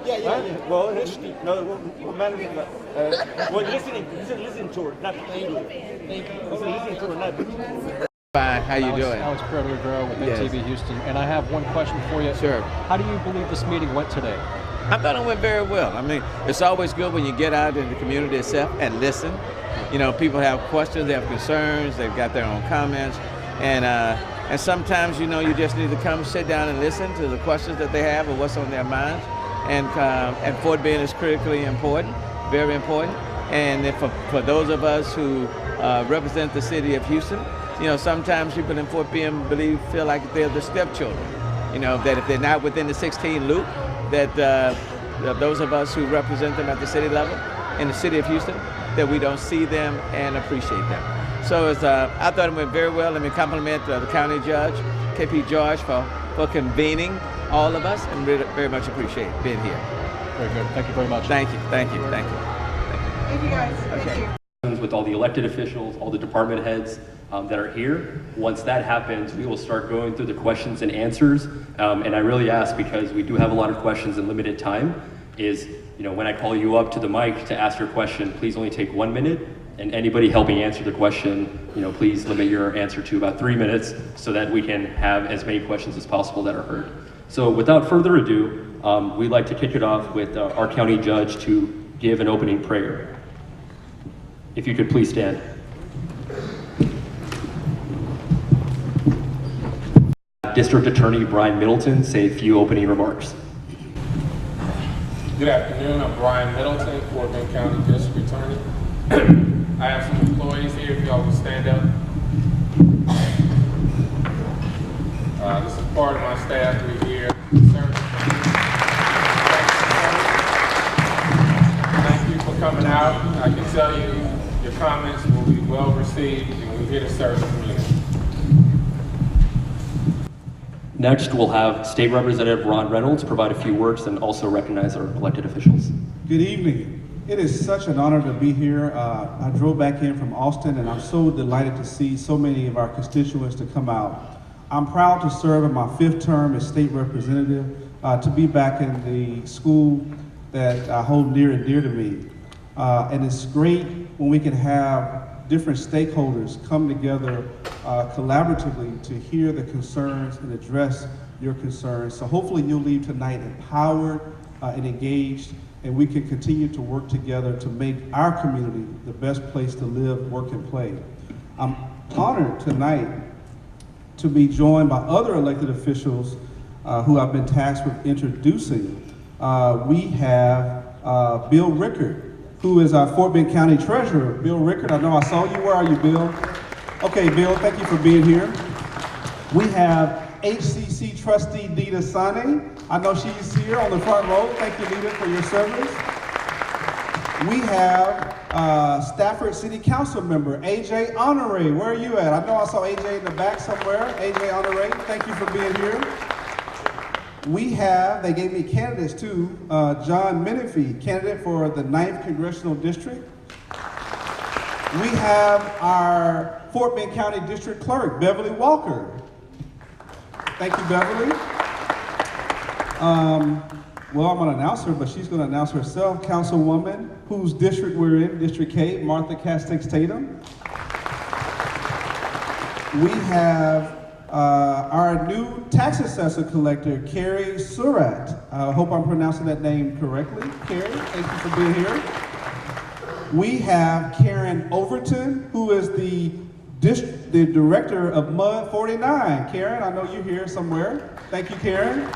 Yeah. Well, listen to it, not Thank you. Listen to it, not. Fine. How you doing? Alex Perot with Yes. NTV Houston, and I have one question for you. Sure. How do you believe this meeting went today? I thought it went very well. I mean, it's always good when you get out in the community itself and listen. You know, people have questions, they have concerns, they've got their own comments, and sometimes, you know, you just need to come sit down and listen to the questions that they have or what's on their minds. And Fort Bend is critically important, very important. And if for those of us who represent the city of Houston, you know, sometimes people in Fort Bend feel like they're the stepchildren. You know, that if they're not within the 16 loop, that those of us who represent them at the city level in the city of Houston, that we don't see them and appreciate them. So I thought it went very well. Let me compliment the county judge, KP George, for convening all of us, and really, very much appreciate being here. Very good. Thank you very much. Thank you. Thank you, guys. Thank you. With all the elected officials, all the department heads that are here. Once that happens, we will start going through the questions and answers. And I really ask, because we do have a lot of questions in limited time, is, you know, when I call you up to the mic to ask your question, please only take 1 minute. And anybody helping answer the question, you know, please limit your answer to about 3 minutes so that we can have as many questions as possible that are heard. So without further ado, we'd like to kick it off with our county judge to give an opening prayer. If you could please stand. District Attorney Brian Middleton say a few opening remarks. Good afternoon, I'm Brian Middleton, Fort Bend County District Attorney. I have some employees here, if y'all will stand up. This is part of my staff. We're here. Thank you for coming out. I can tell you your comments will be well received, and we're here to serve the community. Next, we'll have State Representative Ron Reynolds provide a few words and also recognize our elected officials. Good evening. It is such an honor to be here. I drove back in from Austin, and I'm so delighted to see so many of our constituents to come out. I'm proud to serve in my 5th term as state representative, to be back in the school that I hold near and dear to me. And it's great when we can have different stakeholders come together collaboratively to hear the concerns and address your concerns. So hopefully you'll leave tonight empowered and engaged, and we can continue to work together to make our community the best place to live, work, and play. I'm honored tonight to be joined by other elected officials who I've been tasked with introducing. We have Bill Rickard, who is our Fort Bend County Treasurer. Bill Rickard, I know I saw you. Where are you, Bill? Okay, Bill, thank you for being here. We have HCC trustee Nita Sane. I know she's here on the front row. Thank you, Nita, for your service. We have Stafford City Council member AJ Honore. Where are you at? I know I saw AJ in the back somewhere. AJ Honore, thank you for being here. We have, they gave me candidates too, John Menifee, candidate for the 9th Congressional District. We have our Fort Bend County District Clerk, Beverly Walker. Thank you, Beverly. Well, I'm gonna announce her, but she's gonna announce herself. Councilwoman, whose district we're in, District K, Martha Castex Tatum. We have our new tax assessor collector, Carrie Surratt. I hope I'm pronouncing that name correctly. Carrie, thank you for being here. We have Karen Overton, who is the director of MUD 49. Karen, I know you're here somewhere. Thank you, Karen.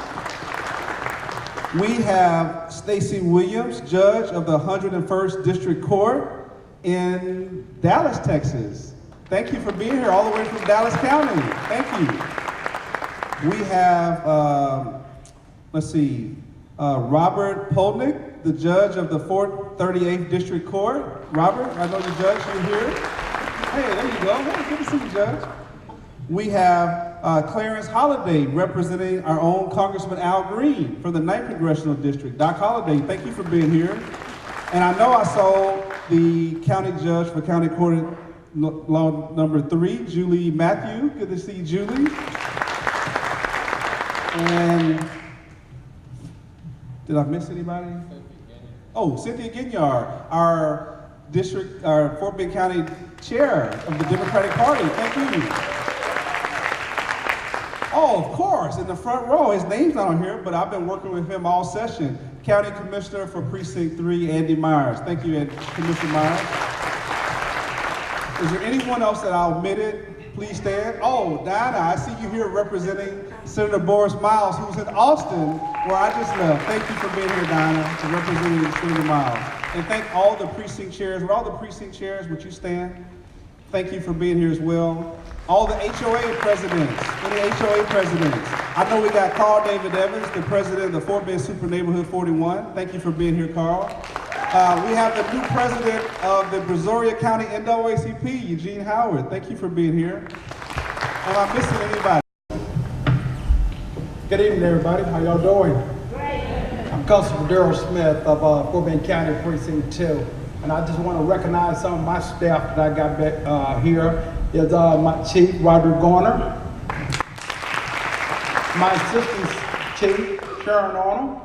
We have Stacy Williams, judge of the 101st District Court in Dallas, Texas. Thank you for being here all the way from Dallas County. Thank you. We have, Robert Polnick, the judge of the 38th District Court. Robert, I know you judge, you're here. Hey, there you go. Hey, good to see you, Judge. We have Clarence Holliday representing our own Congressman Al Green from the 9th Congressional District. Doc Holliday, thank you for being here. And I know I saw the county judge for County Court Law number 3, Julie Matthew. Good to see you, Julie. And Did I miss anybody? Oh, Cynthia Ginyard, our Fort Bend County Chair of the Democratic Party. Thank you. Oh, of course, in the front row. His name's not on here, but I've been working with him all session. County Commissioner for Precinct 3, Andy Myers. Thank you, Commissioner Myers. Is there anyone else that I omitted? Please stand. Oh, Diana, I see you here representing Senator Boris Miles, who's in Austin, where I just left. Thank you for being here, Diana, representing Senator Miles. And thank all the precinct chairs. Would all the precinct chairs, would you stand? Thank you for being here as well. All the HOA presidents, any HOA presidents. I know we got Carl David Evans, the president of the Fort Bend Super Neighborhood 41. Thank you for being here, Carl. We have the new president of the Brazoria County NAACP, Eugene Howard. Thank you for being here. Am I missing anybody? Good evening, everybody. How y'all doing? I'm Constable Darrell Smith of Fort Bend County Precinct 2. And I just want to recognize some of my staff that I got back here. Is my Chief, Roger Garner. My Assistant Chief, Sharon Arnold.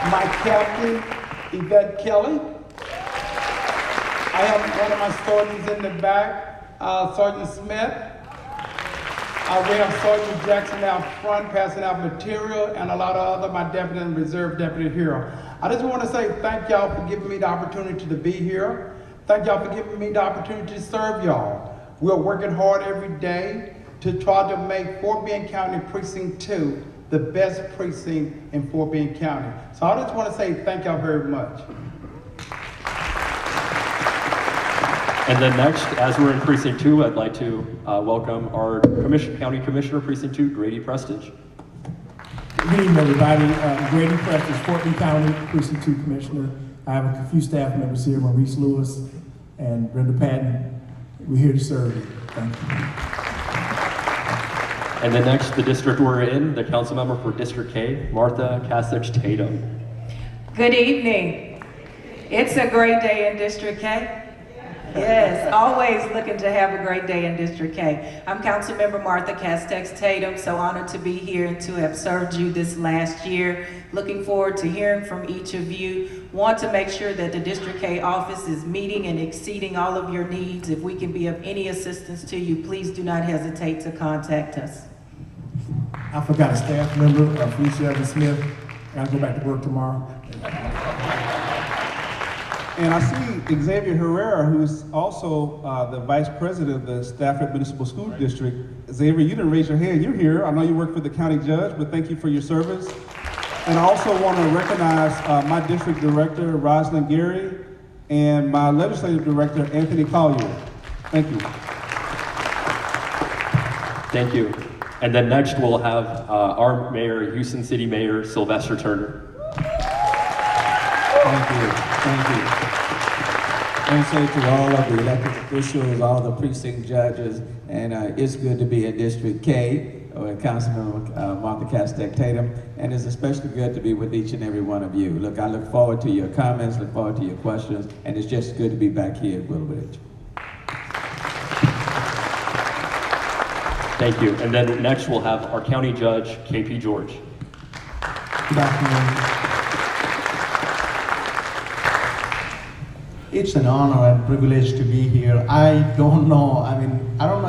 My Captain, Yvette Kelly. I have one of my sergeants in the back, Sergeant Smith. We have Sergeant Jackson out front passing out material, and a lot of other, my deputy and reserve deputy here. I just want to say thank y'all for giving me the opportunity to be here. Thank y'all for giving me the opportunity to serve y'all. We're working hard every day to try to make Fort Bend County Precinct 2 the best precinct in Fort Bend County. So I just want to say thank y'all very much. And then next, as we're in Precinct 2, I'd like to welcome our County Commissioner, Precinct 2, Grady Prestige. Good evening, everybody. Grady Prestige, Fort Bend County Precinct 2 Commissioner. I have a few staff members here, Maurice Lewis and Brenda Patton. We're here to serve you. Thank you. And then next, the district we're in, the council member for District K, Martha Kasich Tatum. Good evening. It's a great day in District K. Yes, always looking to have a great day in District K. I'm Councilmember Martha Castex Tatum, so honored to be here and to have served you this last year. Looking forward to hearing from each of you. Want to make sure that the District K office is meeting and exceeding all of your needs. If we can be of any assistance to you, please do not hesitate to contact us. I forgot a staff member, Felicia Smith. I gotta go back to work tomorrow. And I see Xavier Herrera, who's also the Vice President of the Stafford Municipal School District. Xavier, you didn't raise your hand, you're here. I know you work for the county judge, but thank you for your service. And I also want to recognize my district director, Rosalind Gary, and my legislative director, Anthony Collier. Thank you. Thank you. And then next we'll have our mayor, Houston City Mayor, Sylvester Turner. Thank you. Thank you. And so to all of the elected officials, all the precinct judges, and it's good to be in District K, with Councilmember Martha Castex Tatum, and it's especially good to be with each and every one of you. Look, I look forward to your comments, look forward to your questions, and it's just good to be back here at Willowridge. Thank you. And then next we'll have our county judge, KP George. Good afternoon. It's an honor and privilege to be here. I don't know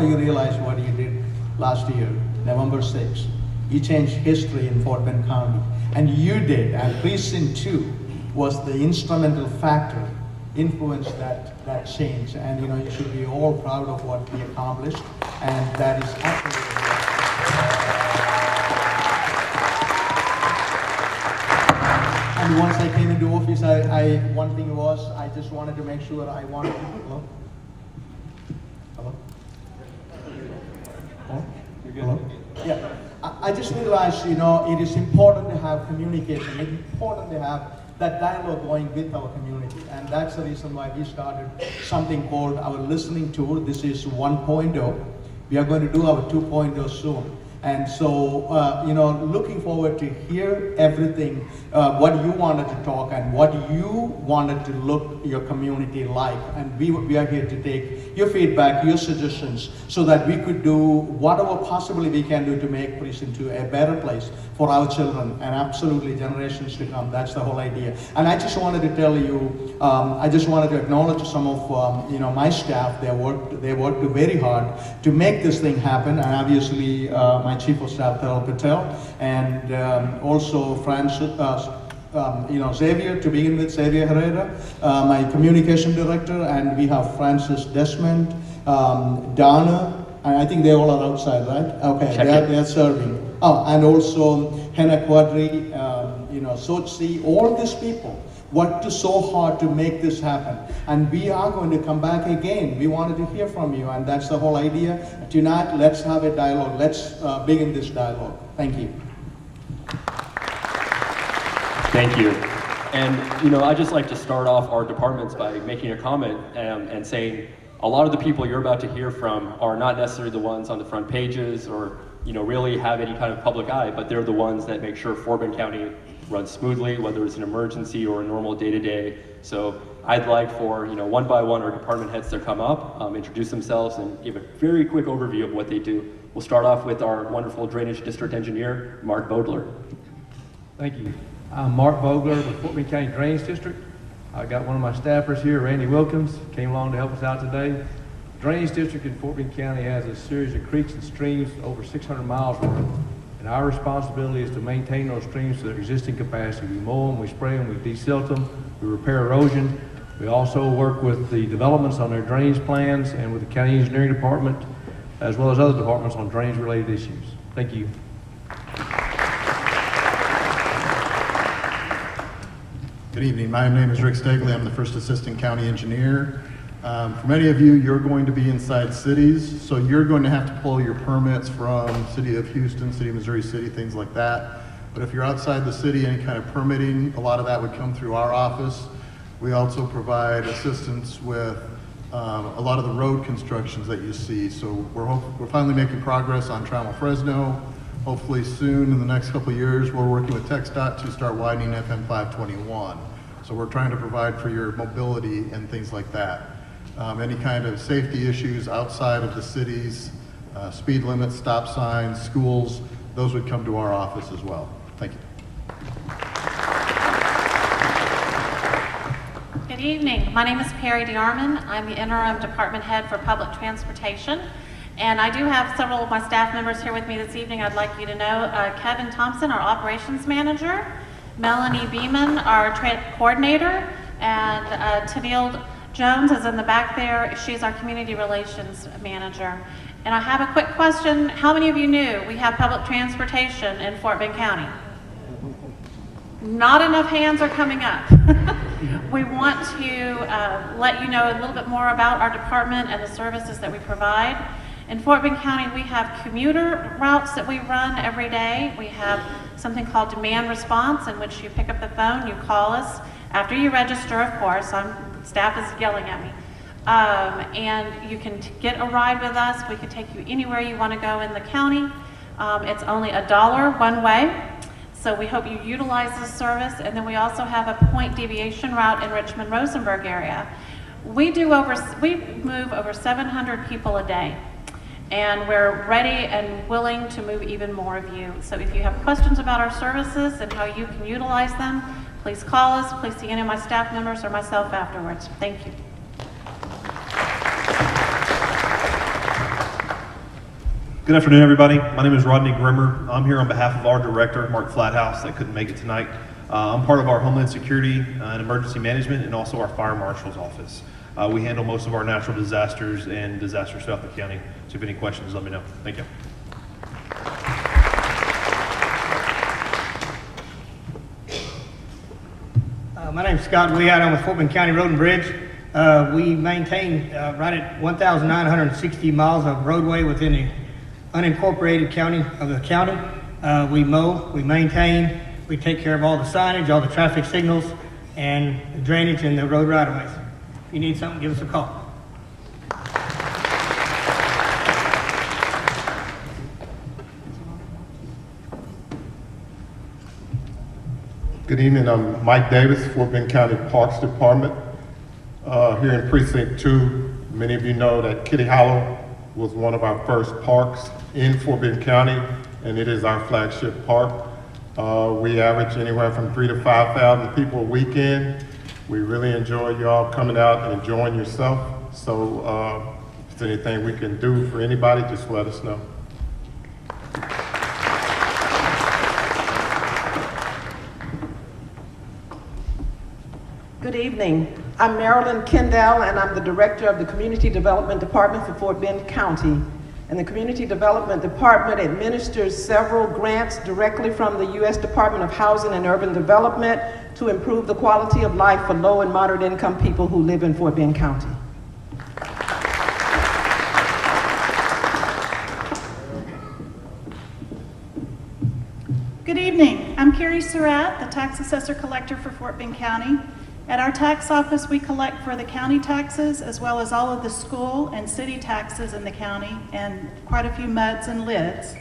you realize what you did last year, November 6th. You changed history in Fort Bend County, and you did, and Precinct 2 was the instrumental factor, influenced that change, and you should be all proud of what we accomplished, and that is absolutely And once I came into office, one thing was, I just wanted to make sure hello? Hello? Oh? You're good. Hello? Yeah. I just realized, it is important to have communication. It's important to have that dialogue going with our community. And that's the reason why we started something called our listening tour. This is 1.0. We are going to do our 2.0 soon. And so, looking forward to hear everything, what you wanted to talk and what you wanted to look your community like. And we are here to take your feedback, your suggestions, so that we could do whatever possibly we can do to make Precinct 2 a better place for our children and absolutely generations to come. That's the whole idea. And I just wanted to tell you, I just wanted to acknowledge some of my staff. They worked very hard to make this thing happen, and obviously my Chief of Staff, Teral Patel, and also Xavier, to begin with, Xavier Herrera, my Communication Director, and we have Francis Desmond, Donna, and I think they all are outside, right? Okay, they're serving. Oh, and also Hannah Quadri, Sochi, all these people worked so hard to make this happen. And we are going to come back again. We wanted to hear from you, and that's the whole idea. Tonight, let's have a dialogue. Let's begin this dialogue. Thank you. Thank you. And, I'd just like to start off our departments by making a comment and saying a lot of the people you're about to hear from are not necessarily the ones on the front pages or, really have any kind of public eye, but they're the ones that make sure Fort Bend County runs smoothly, whether it's an emergency or a normal day-to-day. So I'd like for, one by one, our department heads to come up, introduce themselves, and give a very quick overview of what they do. We'll start off with our wonderful Drainage District Engineer, Mark Vogler. Thank you. I'm Mark Vogler with Fort Bend County Drainage District. I got one of my staffers here, Randy Wilkins, came along to help us out today. Drainage District in Fort Bend County has a series of creeks and streams over 600 miles worth. And our responsibility is to maintain those streams to their existing capacity. We mow them, we spray them, we desilt them, we repair erosion. We also work with the developments on their drainage plans and with the county engineering department, as well as other departments on drainage related issues. Thank you. Good evening. My name is Rick Stengel. I'm the first assistant county engineer. For many of you, you're going to be inside cities, so you're going to have to pull your permits from City of Houston, City of Missouri City, things like that. But if you're outside the city, any kind of permitting, a lot of that would come through our office. We also provide assistance with a lot of the road constructions that you see. So we're finally making progress on Trammell Fresno. Hopefully soon, in the next couple of years, we're working with TxDOT to start widening FM 521. So we're trying to provide for your mobility and things like that. Any kind of safety issues outside of the cities, speed limits, stop signs, schools, those would come to our office as well. Thank you. Good evening. My name is Perry DeArmond. I'm the interim department head for public transportation. And I do have several of my staff members here with me this evening. I'd like you to know Kevin Thompson, our operations manager, Melanie Beeman, our coordinator, and Tennille Jones is in the back there. She's our community relations manager. And I have a quick question. How many of you knew we have public transportation in Fort Bend County? Not enough hands are coming up. We want to let you know a little bit more about our department and the services that we provide. In Fort Bend County, we have commuter routes that we run every day. We have something called demand response, in which you pick up the phone, you call us, after you register, of course. Staff is yelling at me. And you can get a ride with us. We can take you anywhere you want to go in the county. It's only $1 one way. So we hope you utilize this service. And then we also have a point deviation route in Richmond-Rosenberg area. We move over 700 people a day. And we're ready and willing to move even more of you. So if you have questions about our services and how you can utilize them, please call us. Please see any of my staff members or myself afterwards. Thank you. Good afternoon, everybody. My name is Rodney Grimmer. I'm here on behalf of our director, Mark Flathouse, that couldn't make it tonight. I'm part of our Homeland Security and Emergency Management and also our Fire Marshal's office. We handle most of our natural disasters and disasters throughout the county. So if you have any questions, let me know. Thank you. My name's Scott Weatt. I'm with Fort Bend County Road and Bridge. We maintain right at 1,960 miles of roadway within the unincorporated county of the county. We mow, we maintain, we take care of all the signage, all the traffic signals, and the drainage and the road right-of-ways. If you need something, give us a call. Good evening, I'm Mike Davis, Fort Bend County Parks Department. Here in Precinct 2, many of you know that Kitty Hollow was one of our first parks in Fort Bend County, and it is our flagship park. We average anywhere from 3,000 to 5,000 people a weekend. We really enjoy you all coming out and enjoying yourself. So if there's anything we can do for anybody, just let us know. Good evening. I'm Marilyn Kendall, and I'm the Director of the Community Development Department for Fort Bend County. And the Community Development Department administers several grants directly from the U.S. Department of Housing and Urban Development to improve the quality of life for low and moderate income people who live in Fort Bend County. Good evening. I'm Carrie Surratt, the Tax Assessor Collector for Fort Bend County. At our tax office, we collect for the county taxes as well as all of the school and city taxes in the county and quite a few MUDs and LIDs.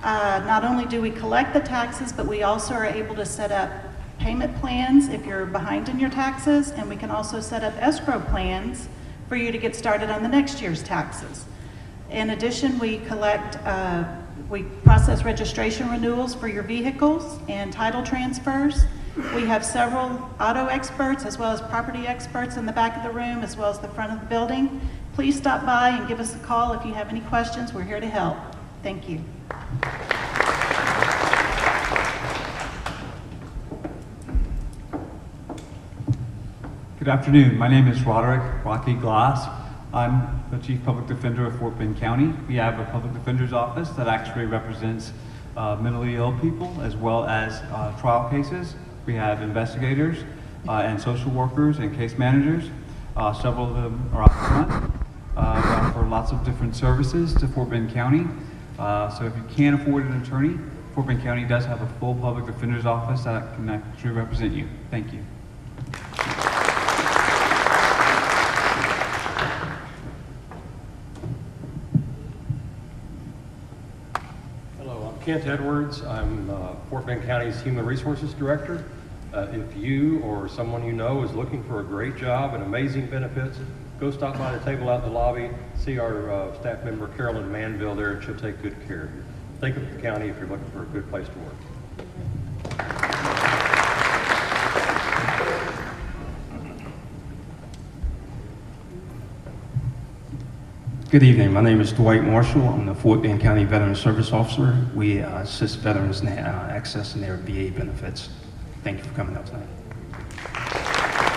Not only do we collect the taxes, but we also are able to set up payment plans if you're behind in your taxes, and we can also set up escrow plans for you to get started on the next year's taxes. In addition, we process registration renewals for your vehicles and title transfers. We have several auto experts as well as property experts in the back of the room as well as the front of the building. Please stop by and give us a call if you have any questions. We're here to help. Thank you. Good afternoon. My name is Roderick Rocky Glass. I'm the Chief Public Defender of Fort Bend County. We have a public defender's office that actually represents mentally ill people as well as trial cases. We have investigators and social workers and case managers. Several of them are out front. We offer lots of different services to Fort Bend County. So if you can't afford an attorney, Fort Bend County does have a full public defender's office that can actually represent you. Thank you. Kent Edwards. I'm Fort Bend County's Human Resources Director. If you or someone you know is looking for a great job and amazing benefits, go stop by the table out in the lobby, see our staff member Carolyn Manville there, and she'll take good care of you. Think of the county if you're looking for a good place to work. Good evening. My name is Dwight Marshall. I'm the Fort Bend County Veteran Service Officer. We assist veterans in accessing their VA benefits. Thank you for coming out tonight.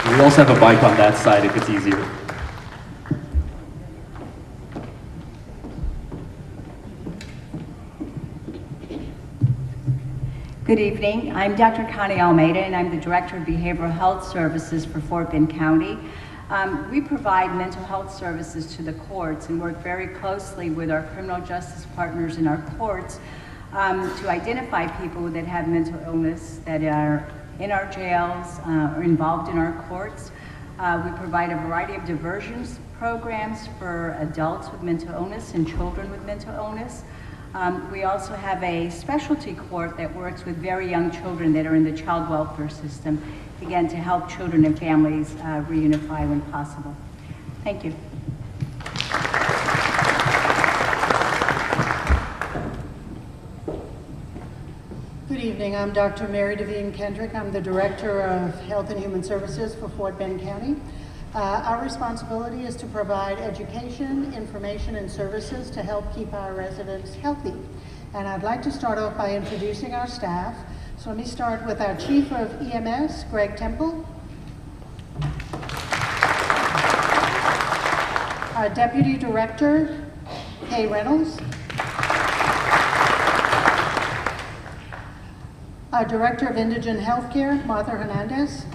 We also have a bike on that side if it's easier. Good evening. I'm Dr. Connie Almeida, and I'm the Director of Behavioral Health Services for Fort Bend County. We provide mental health services to the courts and work very closely with our criminal justice partners in our courts to identify people that have mental illness that are in our jails or involved in our courts. We provide a variety of diversions programs for adults with mental illness and children with mental illness. We also have a specialty court that works with very young children that are in the child welfare system, again, to help children and families reunify when possible. Thank you. Good evening. I'm Dr. Mary Devine Kendrick. I'm the Director of Health and Human Services for Fort Bend County. Our responsibility is to provide education, information, and services to help keep our residents healthy. And I'd like to start off by introducing our staff. So let me start with our Chief of EMS, Greg Temple. Our Deputy Director, Kay Reynolds. Our Director of Indigent Healthcare, Martha Hernandez.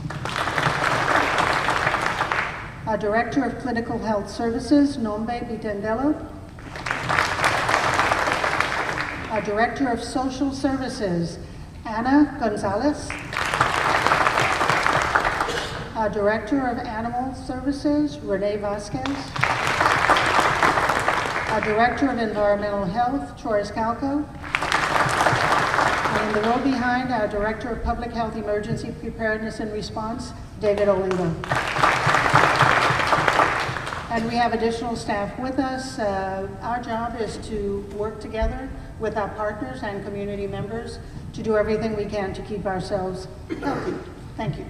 Our Director of Clinical Health Services, Nombe Bitendelo. Our Director of Social Services, Ana Gonzalez. Our Director of Animal Services, Renee Vasquez. Our Director of Environmental Health, Troy Scalco. And And the row behind, our Director of Public Health Emergency Preparedness and Response, David Olingo. And we have additional staff with us. Our job is to work together with our partners and community members to do everything we can to keep ourselves healthy. Thank you.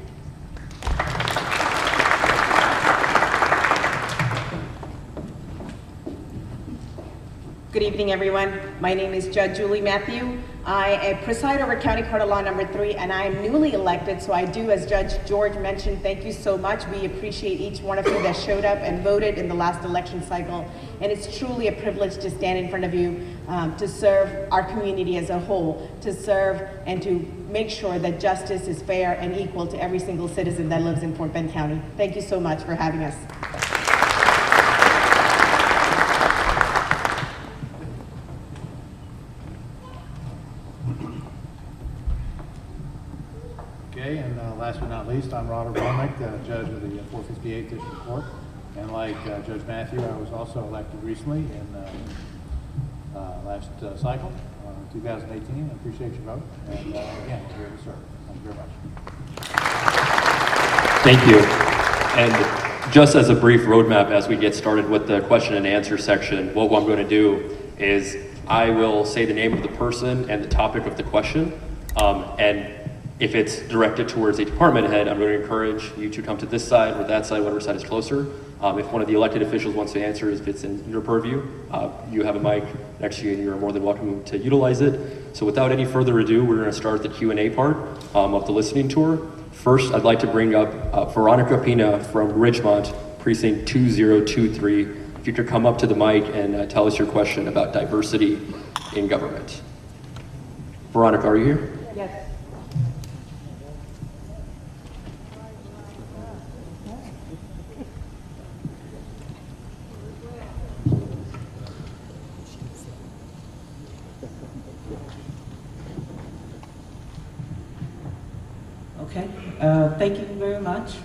Good evening, everyone. My name is Judge Julie Matthew. I preside over County Court of Law number 3, and I am newly elected, so I do, as Judge George mentioned, thank you so much. We appreciate each one of you that showed up and voted in the last election cycle, and it's truly a privilege to stand in front of you to serve our community as a whole, to serve and to make sure that justice is fair and equal to every single citizen that lives in Fort Bend County. Thank you so much for having us. Okay, and last but not least, I'm Robert Bromwich, judge of the 458th District Court. And like Judge Matthew, I was also elected recently in last cycle, 2018. I appreciate your vote. And again, here to serve. Thank you very much. Thank you. And just as a brief roadmap as we get started with the question and answer section, what I'm going to do is I will say the name of the person and the topic of the question. And if it's directed towards a department head, I'm going to encourage you to come to this side or that side, whatever side is closer. If one of the elected officials wants to answer, if it's in your purview, you have a mic next to you and you're more than welcome to utilize it. So without any further ado, we're going to start the Q&A part of the listening tour. First, I'd like to bring up Veronica Pina from Ridgemont, Precinct 2023. If you could come up to the mic and tell us your question about diversity in government. Veronica, are you here? Yes. Okay, thank you very much.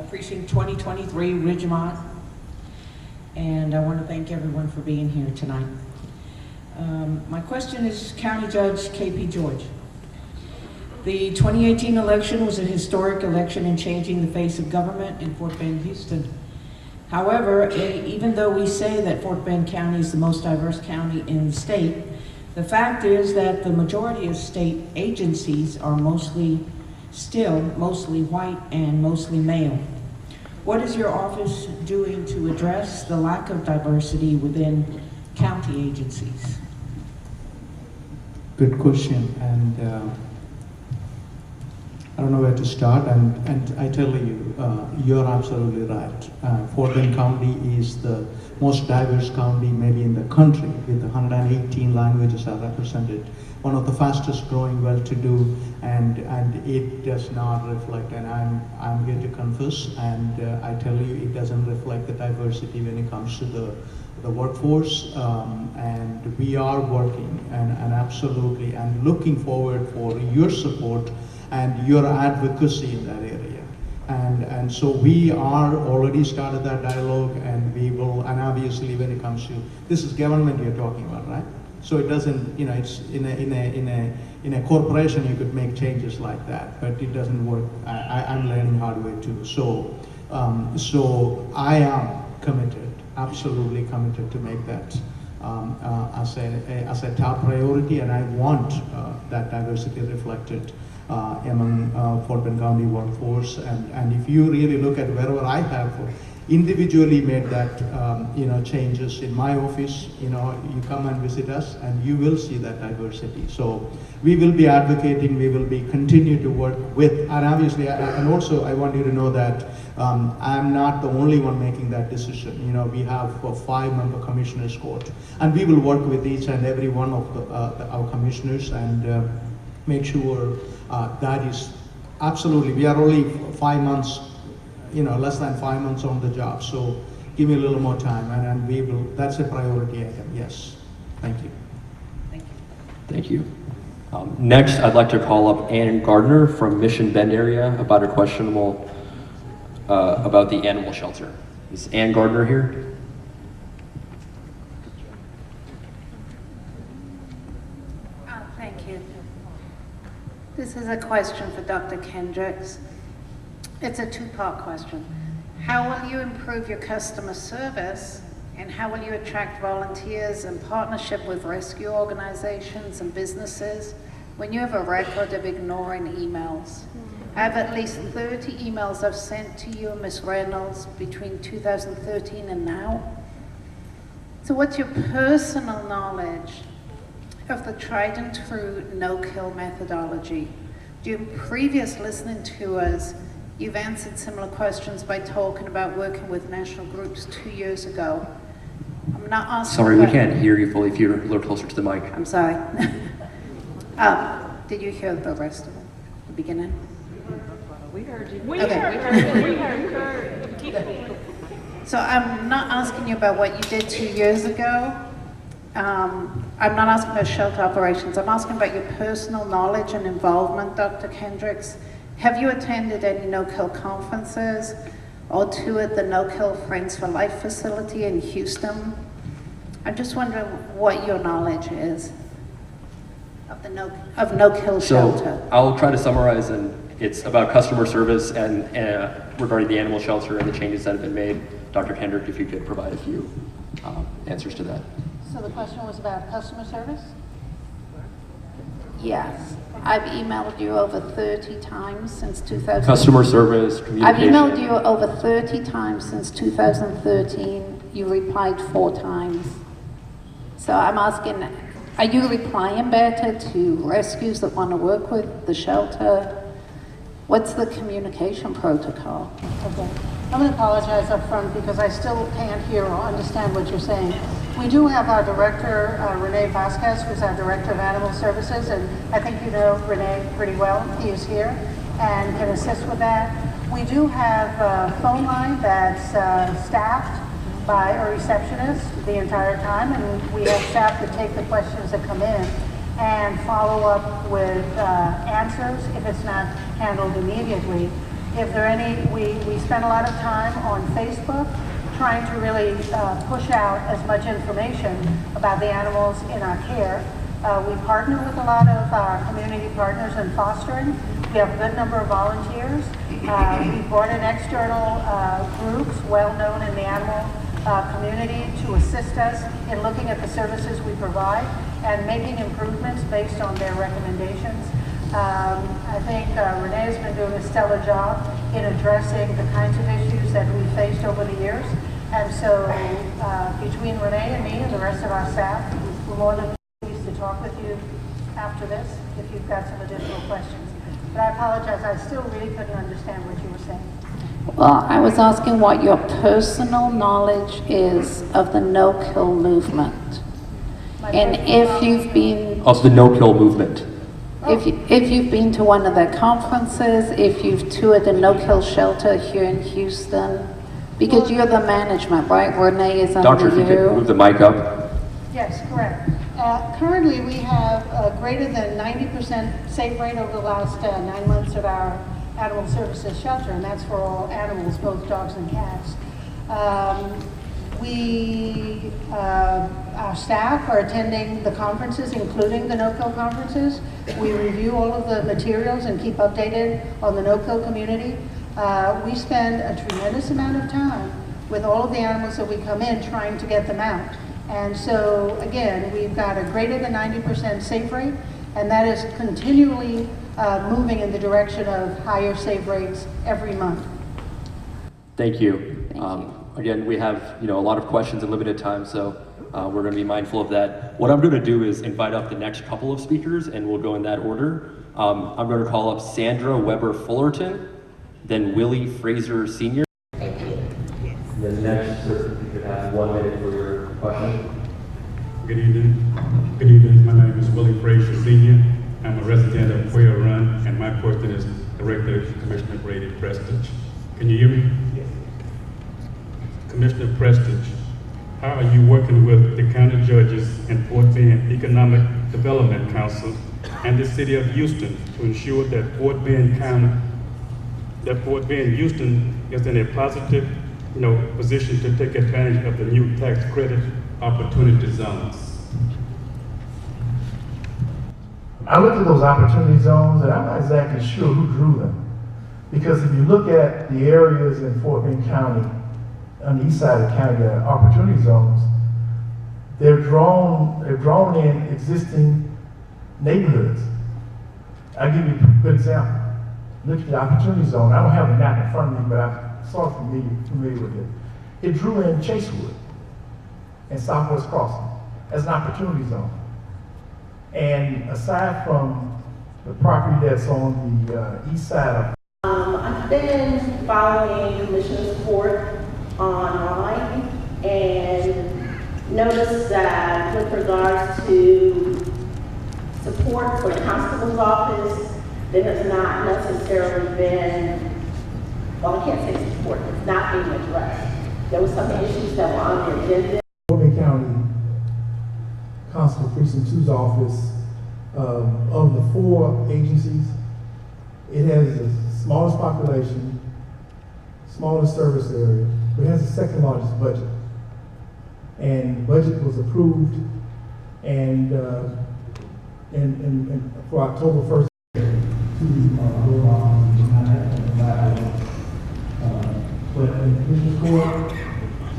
Precinct 2023, Ridgemont. And I want to thank everyone for being here tonight. My question is County Judge KP George. The 2018 election was a historic election in changing the face of government in Fort Bend, Houston. However, even though we say that Fort Bend County is the most diverse county in the state, the fact is that the majority of state agencies are mostly white and mostly male. What is your office doing to address the lack of diversity within county agencies? Good question, and I don't know where to start, and I tell you, you're absolutely right. Fort Bend County is the most diverse county maybe in the country, with 118 languages are represented, one of the fastest growing, well-to-do, and it does not reflect, and I'm here to confess, and I tell you, it doesn't reflect the diversity when it comes to the workforce, and we are working, and absolutely, and looking forward for your support and your advocacy in that area. And so we are already started that dialogue, and we will, and obviously when it comes to, this is government you're talking about, right? So it doesn't, it's in a corporation you could make changes like that, but it doesn't work. I'm learning hard way too. So I am committed, absolutely committed to make that as a top priority, and I want that diversity reflected among Fort Bend County workforce, and if you really look at wherever I have individually made that changes in my office, you come and visit us and you will see that diversity. So we will be advocating, we will be continue to work with, and obviously, and also I want you to know that I'm not the only one making that decision. We have a 5-member commissioners court, and we will work with each and every one of our commissioners and make sure that is absolutely, we are only 5 months, less than 5 months on the job. So give me a little more time, and we will, that's a priority item, yes. Thank you. Thank you. Next, I'd like to call up Ann Gardner from Mission Bend area about a questionable, about the animal shelter. Is Ann Gardner here? Thank you. This is a question for Dr. Kendricks. It's a two-part question. How will you improve your customer service, and how will you attract volunteers and partnership with rescue organizations and businesses when you have a record of ignoring emails? I have at least 30 emails I've sent to you, Ms. Reynolds, between 2013 and now. So what's your personal knowledge of the tried and true no-kill methodology? During previous listening to us, you've answered similar questions by talking about working with national groups 2 years ago. I'm not asking. Sorry, we can't hear you fully if you're a little closer to the mic. I'm sorry. Did you hear the rest of it, the beginning? We heard you. We heard. So I'm not asking you about what you did 2 years ago. I'm not asking about shelter operations. I'm asking about your personal knowledge and involvement, Dr. Kendricks. Have you attended any no-kill conferences or toured the No-Kill Friends for Life facility in Houston? I'm just wondering what your knowledge is of the no-kill shelter. So I'll try to summarize, and it's about customer service and regarding the animal shelter and the changes that have been made. Dr. Kendrick, if you could provide a few answers to that. So the question was about customer service? Yes. I've emailed you over 30 times since 2000. Customer service, communication. I've emailed you over 30 times since 2013. You replied 4 times. So I'm asking, are you replying better to rescues that want to work with the shelter? What's the communication protocol? Okay. I'm going to apologize up front because I still can't hear or understand what you're saying. We do have our director, Renee Vasquez, who's our director of animal services, and I think you know Renee pretty well. He is here and can assist with that. We do have a phone line that's staffed by a receptionist the entire time, and we have staff that take the questions that come in and follow up with answers if it's not handled immediately. If there are any, we spend a lot of time on Facebook trying to really push out as much information about the animals in our care. We partner with a lot of our community partners in fostering. We have a good number of volunteers. We brought in external groups well known in the animal community to assist us in looking at the services we provide and making improvements based on their recommendations. I think Renee has been doing a stellar job in addressing the kinds of issues that we faced over the years. And so between Renee and me and the rest of our staff, we're more than pleased to talk with you after this if you've got some additional questions. But I apologize, I still really couldn't understand what you were saying. Well, I was asking what your personal knowledge is of the no-kill movement. And if you've been... Of the no-kill movement. If you've been to one of their conferences, if you've toured a no-kill shelter here in Houston, because you're the management, right? Renee is under you. Doctor, if you could move the mic up. Yes, correct. Currently, we have a greater than 90% safe rate over the last 9 months of our animal services shelter, and that's for all animals, both dogs and cats. Our staff are attending the conferences, including the no-kill conferences. We review all of the materials and keep updated on the no-kill community. We spend a tremendous amount of time with all of the animals that we come in trying to get them out. And so, again, we've got a greater than 90% safe rate, and that is continually moving in the direction of higher safe rates every month. Thank you. Again, we have a lot of questions and limited time, so we're going to be mindful of that. What I'm going to do is invite up the next couple of speakers, and we'll go in that order. I'm going to call up Sandra Weber Fullerton, then Willie Fraser Sr. Thank you. And then next, if you could have 1 minute for your question. Good evening. Good evening. My name is Willie Fraser Sr. I'm a resident of Quail Run, and my question is directed to Commissioner Brady Prestige. Can you hear me? Yes. Commissioner Prestige, how are you working with the county judges and Fort Bend Economic Development Council and the city of Houston to ensure that Fort Bend Houston is in a positive, position to take advantage of the new tax credit opportunity zones? I looked at those opportunity zones, and I'm not exactly sure who drew them. Because if you look at the areas in Fort Bend County, on the east side of the county, that are opportunity zones, they're drawn in existing neighborhoods. I'll give you a good example. Look at the opportunity zone. I don't have the map in front of me, but I'm sort of familiar with it. It drew in Chasewood and Southwest Crossing as an opportunity zone. And aside from the property that's on the east side of I've been following Commissioner's Court online and noticed that with regards to support for the constable's office, there has not necessarily been, well, I can't say support, it's not being addressed. There were some issues that were on the agenda. Fort Bend County Constable Precinct 2's office, of the 4 agencies, it has the smallest population, smallest service area, but it has the second largest budget. And the budget was approved and for October 1st but the Commissioner's Court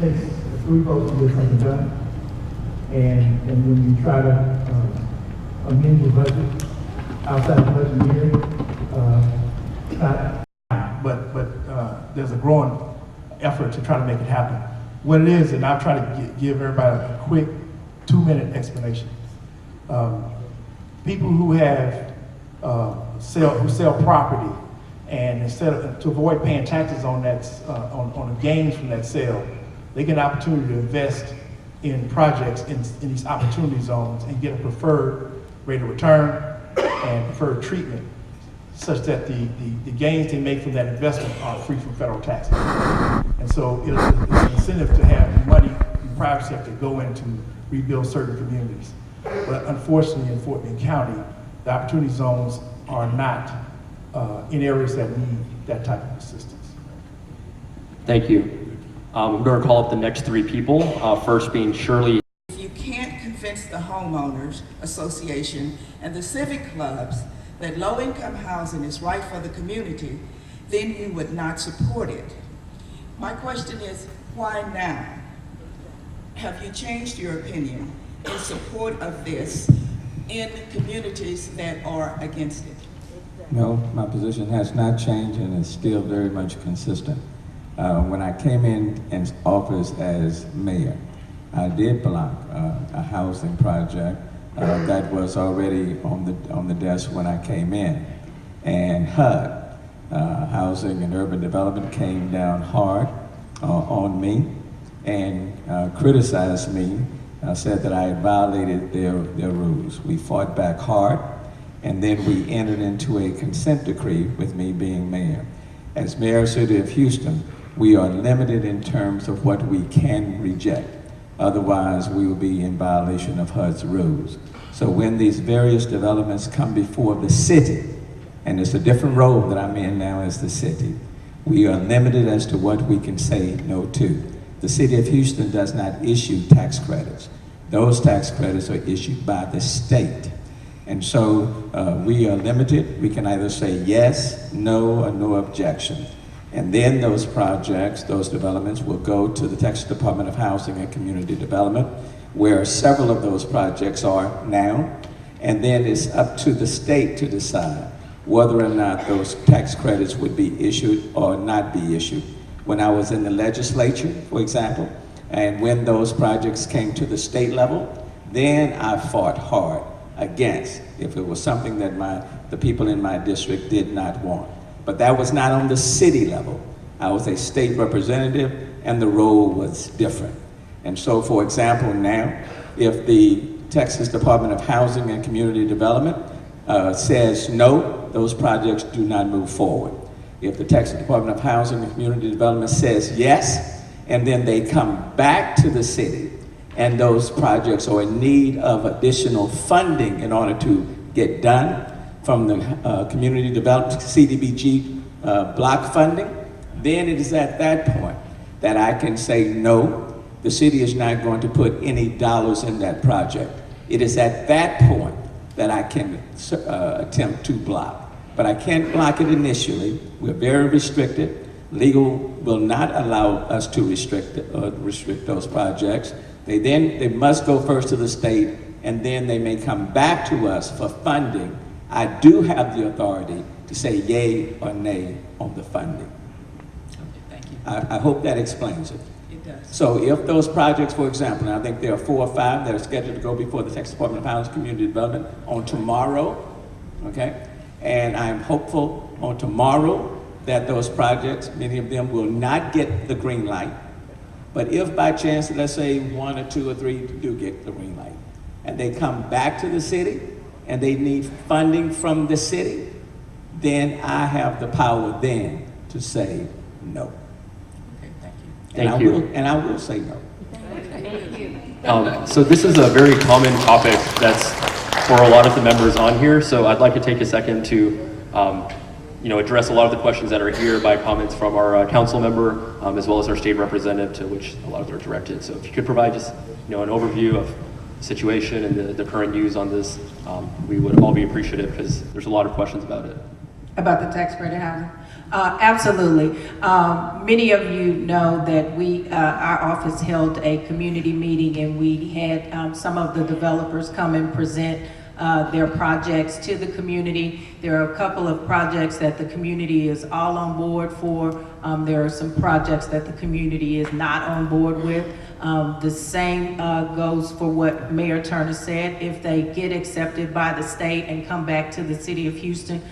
takes 3 votes to get something done. And when you try to amend your budget outside the budget year, but there's a growing effort to try to make it happen. What it is, and I'll try to give everybody a quick 2-minute explanation. People who have who sell property, and instead of to avoid paying taxes on that on the gains from that sale, they get an opportunity to invest in projects in these opportunity zones and get a preferred rate of return and preferred treatment, such that the gains they make from that investment are free from federal taxes. And so it's an incentive to have money in the private sector go in to rebuild certain communities. But unfortunately, in Fort Bend County, the opportunity zones are not in areas that need that type of assistance. Thank you. I'm going to call up the next 3 people, first being Shirley. If you can't convince the homeowners association and the civic clubs that low-income housing is right for the community, then you would not support it. My question is, why now? Have you changed your opinion in support of this in communities that are against it? No, my position has not changed and is still very much consistent. When I came in office as mayor, I did block a housing project that was already on the desk when I came in. And HUD, Housing and Urban Development, came down hard on me and criticized me, said that I had violated their rules. We fought back hard, and then we entered into a consent decree with me being mayor. As mayor of the city of Houston, we are limited in terms of what we can reject. Otherwise, we will be in violation of HUD's rules. So when these various developments come before the city, and it's a different role that I'm in now as the city, we are limited as to what we can say no to. The city of Houston does not issue tax credits. Those tax credits are issued by the state. And so we are limited. We can either say yes, no, or no objection. And then those projects, those developments will go to the Texas Department of Housing and Community Development, where several of those projects are now. And then it's up to the state to decide whether or not those tax credits would be issued or not be issued. When I was in the legislature, for example, and when those projects came to the state level, then I fought hard against if it was something that the people in my district did not want. But that was not on the city level. I was a state representative and the role was different. And so, for example, now, if the Texas Department of Housing and Community Development says no, those projects do not move forward. If the Texas Department of Housing and Community Development says yes, and then they come back to the city, and those projects are in need of additional funding in order to get done from the Community Development CDBG block funding, then it is at that point that I can say no, the city is not going to put any dollars in that project. It is at that point that I can attempt to block. But I can't block it initially. We're very restricted. Legal will not allow us to restrict those projects. They must go first to the state, and then they may come back to us for funding. I do have the authority to say yay or nay on the funding. Okay, thank you. I hope that explains it. It does. So if those projects, for example, and I think there are 4 or 5 that are scheduled to go before the Texas Department of Housing and Community Development on tomorrow, okay? And I'm hopeful on tomorrow that those projects, many of them will not get the green light. But if by chance, let's say 1 or 2 or 3 do get the green light, and they come back to the city and they need funding from the city, then I have the power then to say no. Okay, thank you. Thank you. And I will say no. Thank you. So this is a very common topic that's for a lot of the members on here, so I'd like to take a second to address a lot of the questions that are here by comments from our council member, as well as our state representative, to which a lot of them are directed. So if you could provide just an overview of the situation and the current news on this, we would all be appreciative, because there's a lot of questions about it. About the tax credit housing? Absolutely. Many of you know that our office held a community meeting, and we had some of the developers come and present their projects to the community. There are a couple of projects that the community is all on board for. There are some projects that the community is not on board with. The same goes for what Mayor Turner said. If they get accepted by the state and come back to the city of Houston,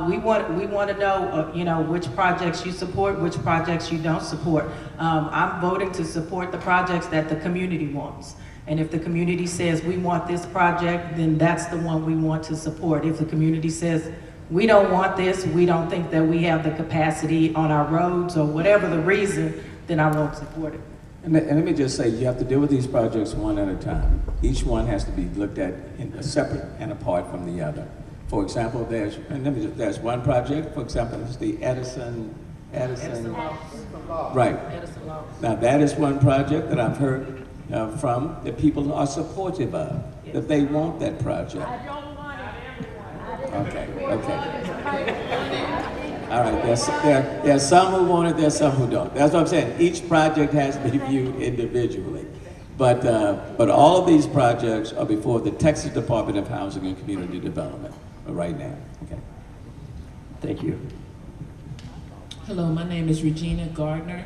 we want to know, which projects you support, which projects you don't support. I'm voting to support the projects that the community wants. And if the community says we want this project, then that's the one we want to support. If the community says we don't want this, we don't think that we have the capacity on our roads or whatever the reason, then I won't support it. And let me just say, you have to deal with these projects one at a time. Each one has to be looked at separate and apart from the other. For example, there's one project, for example, it's the Edison right. Edison Law. Now that is one project that I've heard from that people are supportive of, that they want that project. I don't want it, everyone. Okay. All right, there's some who want it, there's some who don't. That's what I'm saying. Each project has to be viewed individually. But all of these projects are before the Texas Department of Housing and Community Development right now. Okay. Thank you. Hello, my name is Regina Gardner,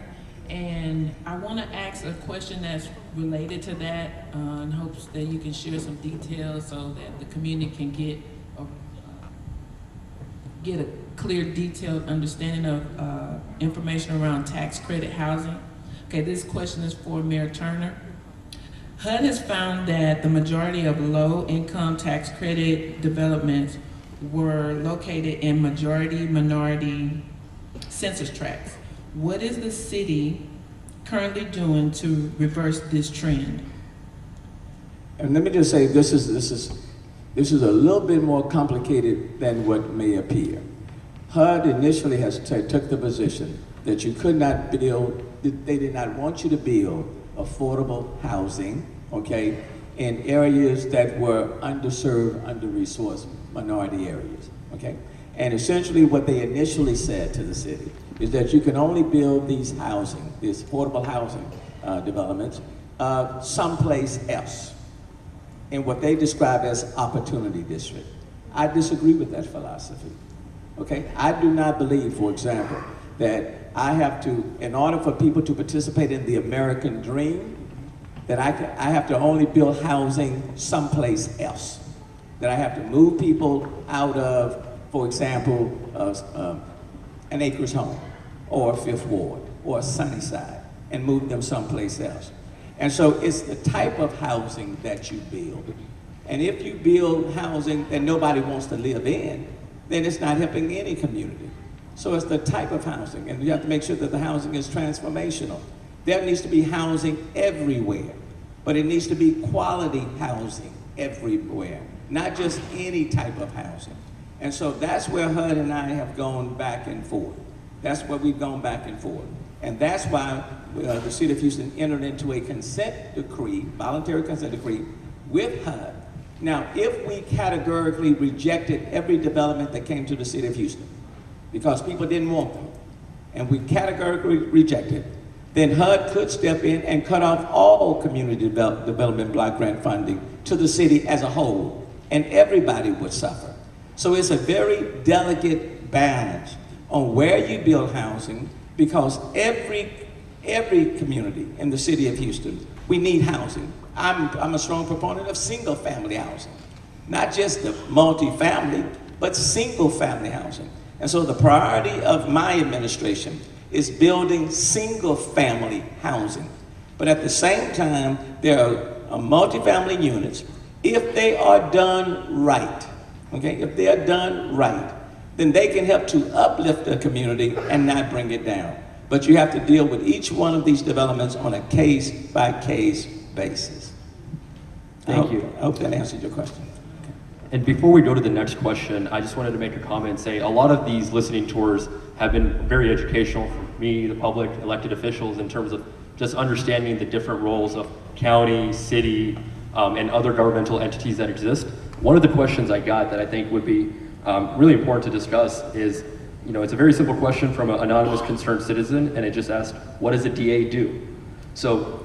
and I want to ask a question that's related to that in hopes that you can share some details so that the community can get a clear, detailed understanding of information around tax credit housing. Okay, this question is for Mayor Turner. HUD has found that the majority of low-income tax credit developments were located in majority-minority census tracts. What is the city currently doing to reverse this trend? And let me just say, this is a little bit more complicated than what may appear. HUD initially took the position that you could not build, they did not want you to build affordable housing, okay, in areas that were underserved, under-resourced minority areas, okay? And essentially what they initially said to the city is that you can only build these affordable housing developments someplace else in what they describe as opportunity district. I disagree with that philosophy, okay? I do not believe, for example, that I have to, in order for people to participate in the American dream, that I have to only build housing someplace else. That I have to move people out of, for example, an Acres Home, or Fifth Ward, or Sunnyside, and move them someplace else. And so it's the type of housing that you build. And if you build housing that nobody wants to live in, then it's not helping any community. So it's the type of housing, and you have to make sure that the housing is transformational. There needs to be housing everywhere, but it needs to be quality housing everywhere, not just any type of housing. And so that's where HUD and I have gone back and forth. That's where we've gone back and forth. And that's why the city of Houston entered into a consent decree, voluntary consent decree, with HUD. Now, if we categorically rejected every development that came to the city of Houston because people didn't want them, and we categorically rejected, then HUD could step in and cut off all community development block grant funding to the city as a whole, and everybody would suffer. So it's a very delicate balance on where you build housing, because every community in the city of Houston, we need housing. I'm a strong proponent of single family housing, not just the multi-family, but single family housing. And so the priority of my administration is building single family housing. But at the same time, there are multi-family units. If they are done right, okay, if they are done right, then they can help to uplift the community and not bring it down. But you have to deal with each one of these developments on a case-by-case basis. Thank you. I hope that answered your question. And before we go to the next question, I just wanted to make a comment saying a lot of these listening tours have been very educational for me, the public, elected officials, in terms of just understanding the different roles of county, city, and other governmental entities that exist. One of the questions I got that I think would be really important to discuss is, it's a very simple question from an anonymous concerned citizen, and it just asked, what does a DA do? So,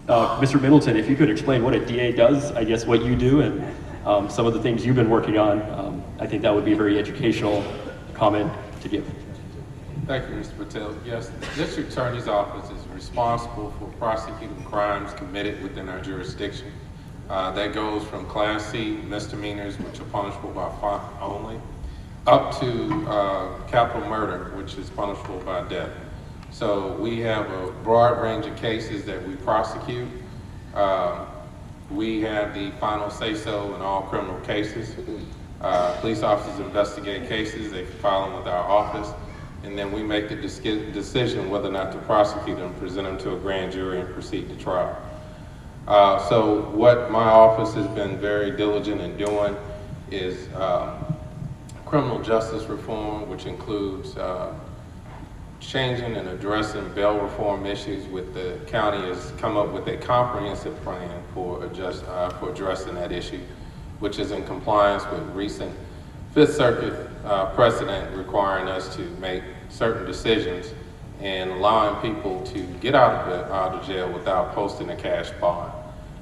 Mr. Middleton, if you could explain what a DA does, I guess what you do, and some of the things you've been working on, I think that would be a very educational comment to give. Thank you, Mr. Patel. Yes, the District Attorney's Office is responsible for prosecuting crimes committed within our jurisdiction. That goes from Class C misdemeanors, which are punishable by fine only, up to capital murder, which is punishable by death. So we have a broad range of cases that we prosecute. We have the final say-so in all criminal cases. Police officers investigate cases, they file them with our office, and then we make the decision whether or not to prosecute them, present them to a grand jury, and proceed to trial. So what my office has been very diligent in doing is criminal justice reform, which includes changing and addressing bail reform issues. With the county has come up with a comprehensive plan for addressing that issue, which is in compliance with recent Fifth Circuit precedent requiring us to make certain decisions and allowing people to get out of jail without posting a cash bond.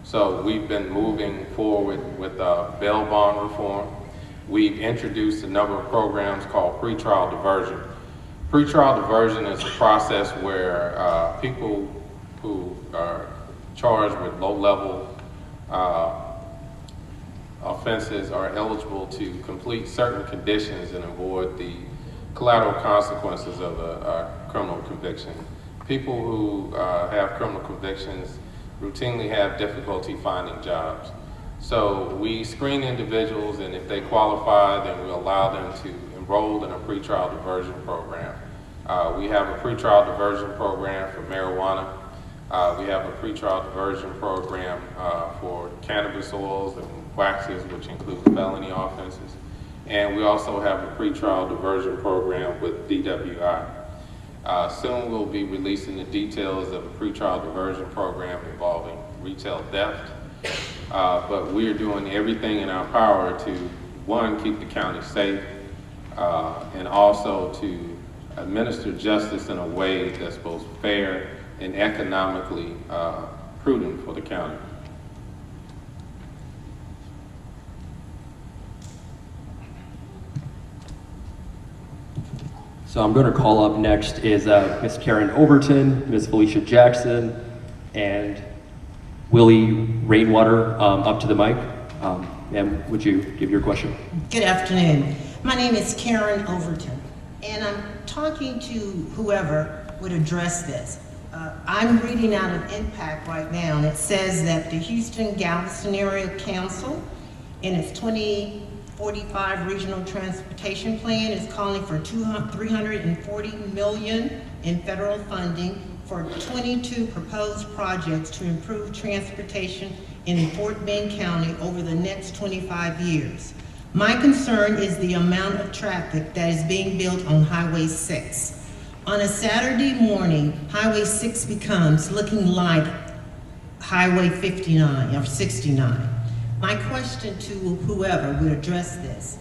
So we've been moving forward with bail bond reform. We've introduced a number of programs called pretrial diversion. Pretrial diversion is a process where people who are charged with low-level offenses are eligible to complete certain conditions and avoid the collateral consequences of a criminal conviction. People who have criminal convictions routinely have difficulty finding jobs. So we screen individuals, and if they qualify, then we allow them to enroll in a pretrial diversion program. We have a pretrial diversion program for marijuana. We have a pretrial diversion program for cannabis oils and waxes, which includes felony offenses. And we also have a pretrial diversion program with DWI. Soon we'll be releasing the details of a pretrial diversion program involving retail theft. But we are doing everything in our power to, one, keep the county safe, and also to administer justice in a way that's both fair and economically prudent for the county. So I'm going to call up next is Ms. Karen Overton, Ms. Felicia Jackson, and Willie Rainwater up to the mic. Ma'am, would you give your question? Good afternoon. My name is Karen Overton, and I'm talking to whoever would address this. I'm reading out of Impact right now, and it says that the Houston-Galveston Area Council, in its 2045 Regional Transportation Plan, is calling for $340 million in federal funding for 22 proposed projects to improve transportation in Fort Bend County over the next 25 years. My concern is the amount of traffic that is being built on Highway 6. On a Saturday morning, Highway 6 becomes looking like Highway 59 or 69. My question to whoever would address this,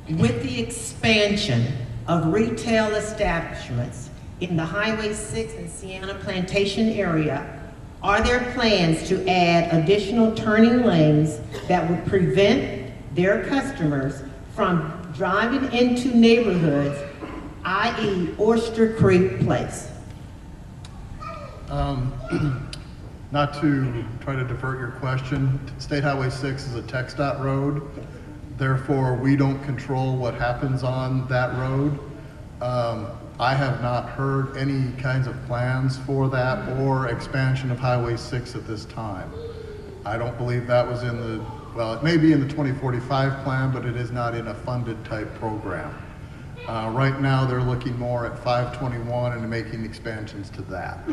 with the expansion of retail establishments in the Highway 6 and Sienna Plantation area, are there plans to add additional turning lanes that would prevent their customers from driving into neighborhoods, i.e. Oyster Creek Place? Not to try to divert your question, State Highway 6 is a TxDOT road. Therefore, we don't control what happens on that road. I have not heard any kinds of plans for that or expansion of Highway 6 at this time. I don't believe that was in the, well, it may be in the 2045 plan, but it is not in a funded type program. Right now, they're looking more at 521 and making expansions to that.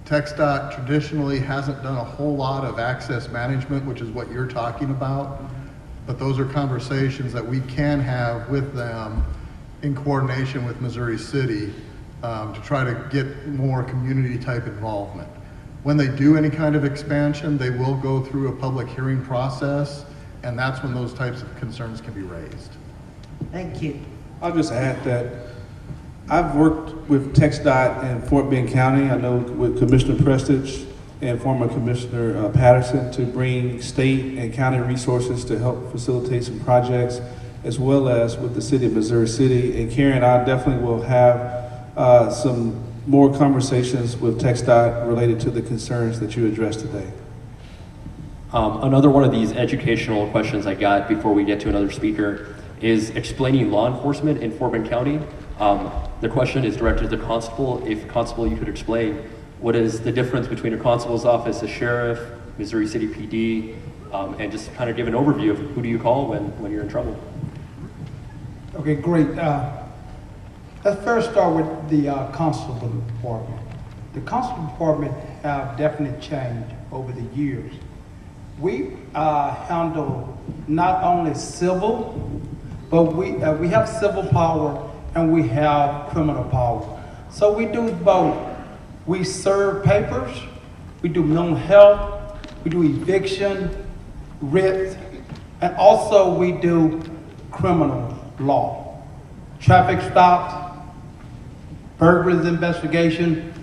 TxDOT traditionally hasn't done a whole lot of access management, which is what you're talking about, but those are conversations that we can have with them in coordination with Missouri City to try to get more community type involvement. When they do any kind of expansion, they will go through a public hearing process, and that's when those types of concerns can be raised. Thank you. I'll just add that I've worked with TxDOT in Fort Bend County. I know with Commissioner Prestidge and former Commissioner Patterson to bring state and county resources to help facilitate some projects, as well as with the city of Missouri City. And Karen, I definitely will have some more conversations with TxDOT related to the concerns that you addressed today. Another one of these educational questions I got before we get to another speaker is explaining law enforcement in Fort Bend County. The question is directed to the constable. If constable, you could explain what is the difference between a constable's office, a sheriff, Missouri City PD, and just kind of give an overview of who do you call when you're in trouble. Okay, great. Let's first start with the constable department. The constable department have definitely changed over the years. We handle not only civil, but we have civil power and we have criminal power. So we do both. We serve papers, we do mental health, we do eviction, writ, and also we do criminal law. Traffic stops, burglars investigation,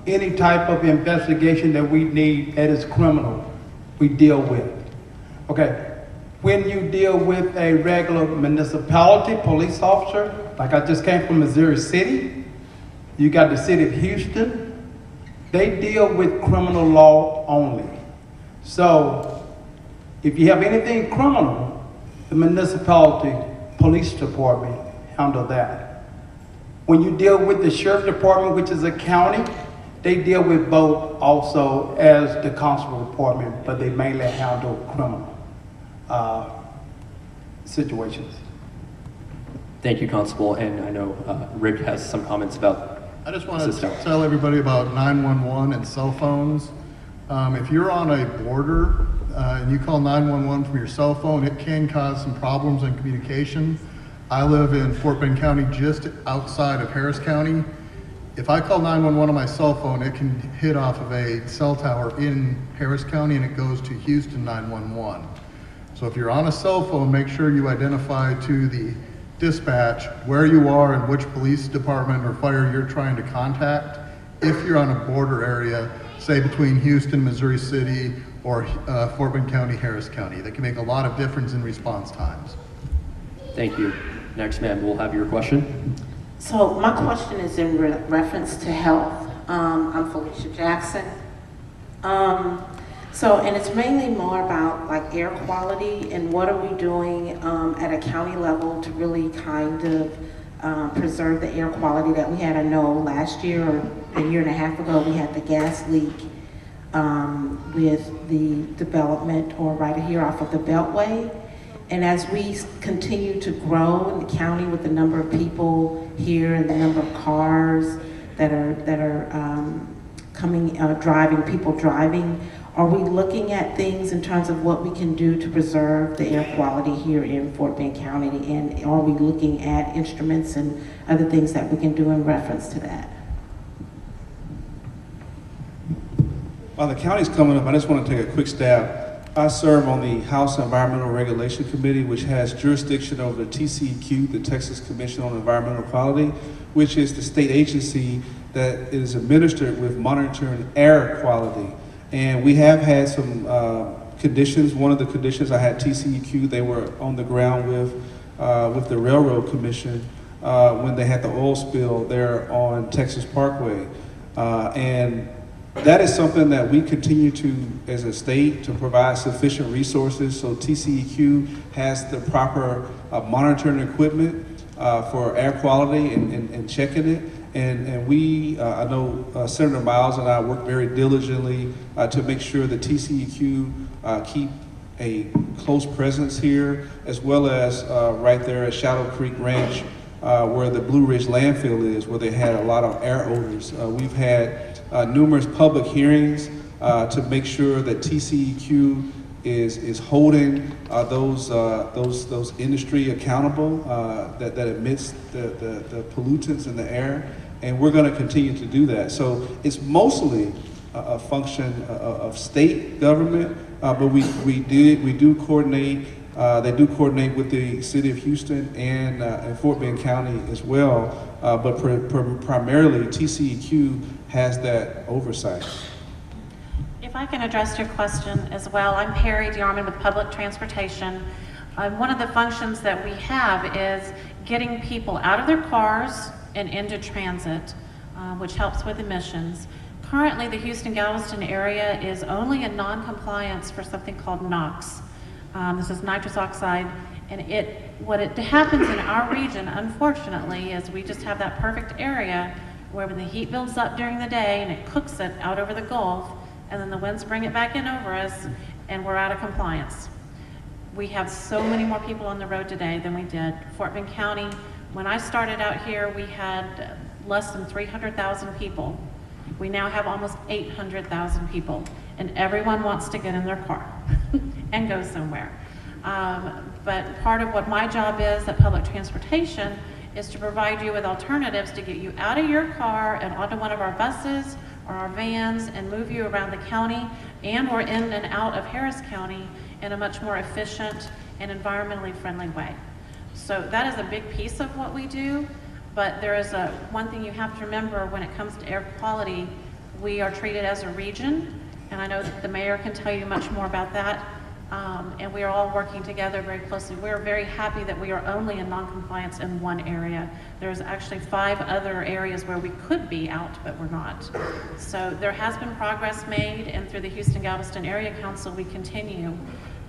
any type of investigation that we need that is criminal, we deal with. Okay. When you deal with a regular municipality police officer, like I just came from Missouri City, you got the city of Houston, they deal with criminal law only. So if you have anything criminal, the municipality police department handle that. When you deal with the sheriff department, which is a county, they deal with both also as the constable department, but they mainly handle criminal situations. Thank you, Constable. And I know Rick has some comments about. I just want to tell everybody about 911 and cell phones. If you're on a border and you call 911 from your cell phone, it can cause some problems in communication. I live in Fort Bend County, just outside of Harris County. If I call 911 on my cell phone, it can hit off of a cell tower in Harris County and it goes to Houston 911. So if you're on a cell phone, make sure you identify to the dispatch where you are and which police department or fire you're trying to contact. If you're on a border area, say between Houston, Missouri City, or Fort Bend County, Harris County, that can make a lot of difference in response times. Thank you. Next, ma'am, we'll have your question. So my question is in reference to health. I'm Felicia Jackson. And it's mainly more about like air quality and what are we doing at a county level to really kind of preserve the air quality that we had. I know last year or a year and a half ago we had the gas leak with the development or right here off of the Beltway. And as we continue to grow in the county with the number of people here and the number of cars that are people driving, are we looking at things in terms of what we can do to preserve the air quality here in Fort Bend County? And are we looking at instruments and other things that we can do in reference to that? While the county's coming up, I just want to take a quick stab. I serve on the House Environmental Regulation Committee, which has jurisdiction over the TCEQ, the Texas Commission on Environmental Quality, which is the state agency that is administered with monitoring air quality. And we have had some conditions. One of the conditions, I had TCEQ, they were on the ground with the Railroad Commission when they had the oil spill there on Texas Parkway. And that is something that we continue to, as a state, to provide sufficient resources. So TCEQ has the proper monitoring equipment for air quality and checking it. And we, I know Senator Miles and I work very diligently to make sure that TCEQ keep a close presence here, as well as right there at Shadow Creek Ranch, where the Blue Ridge landfill is, where they had a lot of air odors. We've had numerous public hearings to make sure that TCEQ is holding those industry accountable that emits the pollutants in the air, and we're going to continue to do that. So it's mostly a function of state government, but we do coordinate. They do coordinate with the City of Houston and Fort Bend County as well, but primarily TCEQ has that oversight. If I can address your question as well, I'm Perry Diarman with Public Transportation. One of the functions that we have is getting people out of their cars and into transit, which helps with emissions. Currently, the Houston-Galveston area is only in non-compliance for something called NOx. This is nitrous oxide, and what happens in our region, unfortunately, is we just have that perfect area where when the heat builds up during the day and it cooks it out over the Gulf, and then the winds bring it back in over us, and we're out of compliance. We have so many more people on the road today than we did. Fort Bend County, when I started out here, we had less than 300,000 people. We now have almost 800,000 people, and everyone wants to get in their car and go somewhere. But part of what my job is at Public Transportation is to provide you with alternatives to get you out of your car and onto one of our buses or our vans and move you around the county and or in and out of Harris County in a much more efficient and environmentally friendly way. So that is a big piece of what we do, but there is one thing you have to remember when it comes to air quality. We are treated as a region, and I know that the mayor can tell you much more about that. And we are all working together very closely. We're very happy that we are only in non-compliance in one area. There's actually 5 other areas where we could be out, but we're not. So there has been progress made, and through the Houston-Galveston Area Council, we continue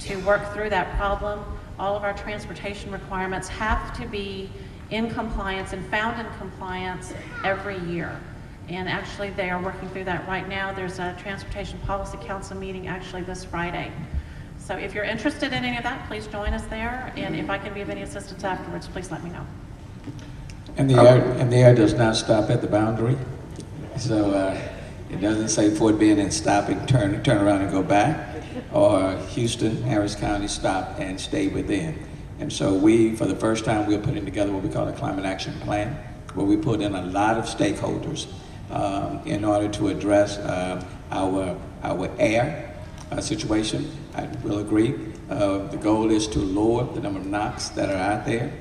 to work through that problem. All of our transportation requirements have to be in compliance and found in compliance every year. And actually, they are working through that right now. There's a Transportation Policy Council meeting actually this Friday. So if you're interested in any of that, please join us there. And if I can be of any assistance afterwards, please let me know. And the air does not stop at the boundary. So it doesn't say Fort Bend and stop and turn around and go back, or Houston, Harris County, stop and stay within. And so we, for the first time, we're putting together what we call a climate action plan, where we put in a lot of stakeholders in order to address our air situation. I will agree. The goal is to lower the number of NOx that are out there.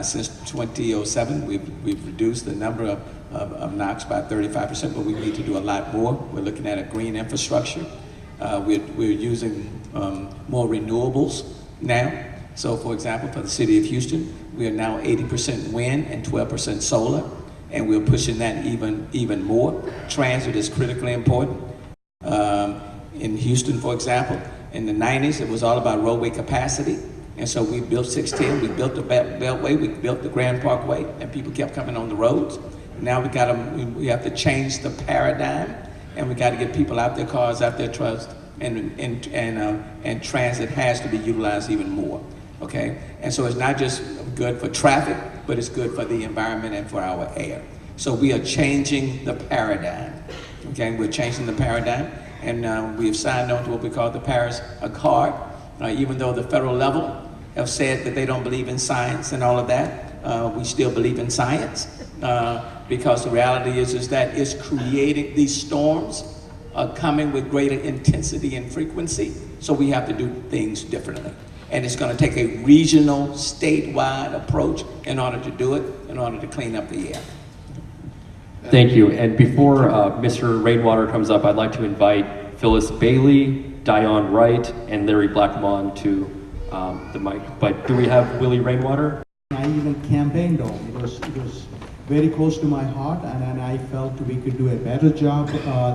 Since 2007, we've reduced the number of NOx by 35%, but we need to do a lot more. We're looking at a green infrastructure. We're using more renewables now. So for example, for the city of Houston, we are now 80% wind and 12% solar, and we're pushing that even more. Transit is critically important. In Houston, for example, in the 90s, it was all about roadway capacity. And so we built 610, we built the Beltway, we built the Grand Parkway, and people kept coming on the roads. Now we have to change the paradigm, and we got to get people out their cars, out their trucks, and transit has to be utilized even more, okay? And so it's not just good for traffic, but it's good for the environment and for our air. So we are changing the paradigm, okay? We're changing the paradigm, and we have signed on to what we call the Paris Accord, even though the federal level have said that they don't believe in science and all of that. We still believe in science because the reality is that it's creating these storms coming with greater intensity and frequency, so we have to do things differently. And it's going to take a regional, statewide approach in order to do it, in order to clean up the air. Thank you. And before Mr. Rainwater comes up, I'd like to invite Phyllis Bailey, Dion Wright, and Larry Blackmon to the mic. But do we have Willie Rainwater? I even campaigned on it. It was very close to my heart, and I felt we could do a better job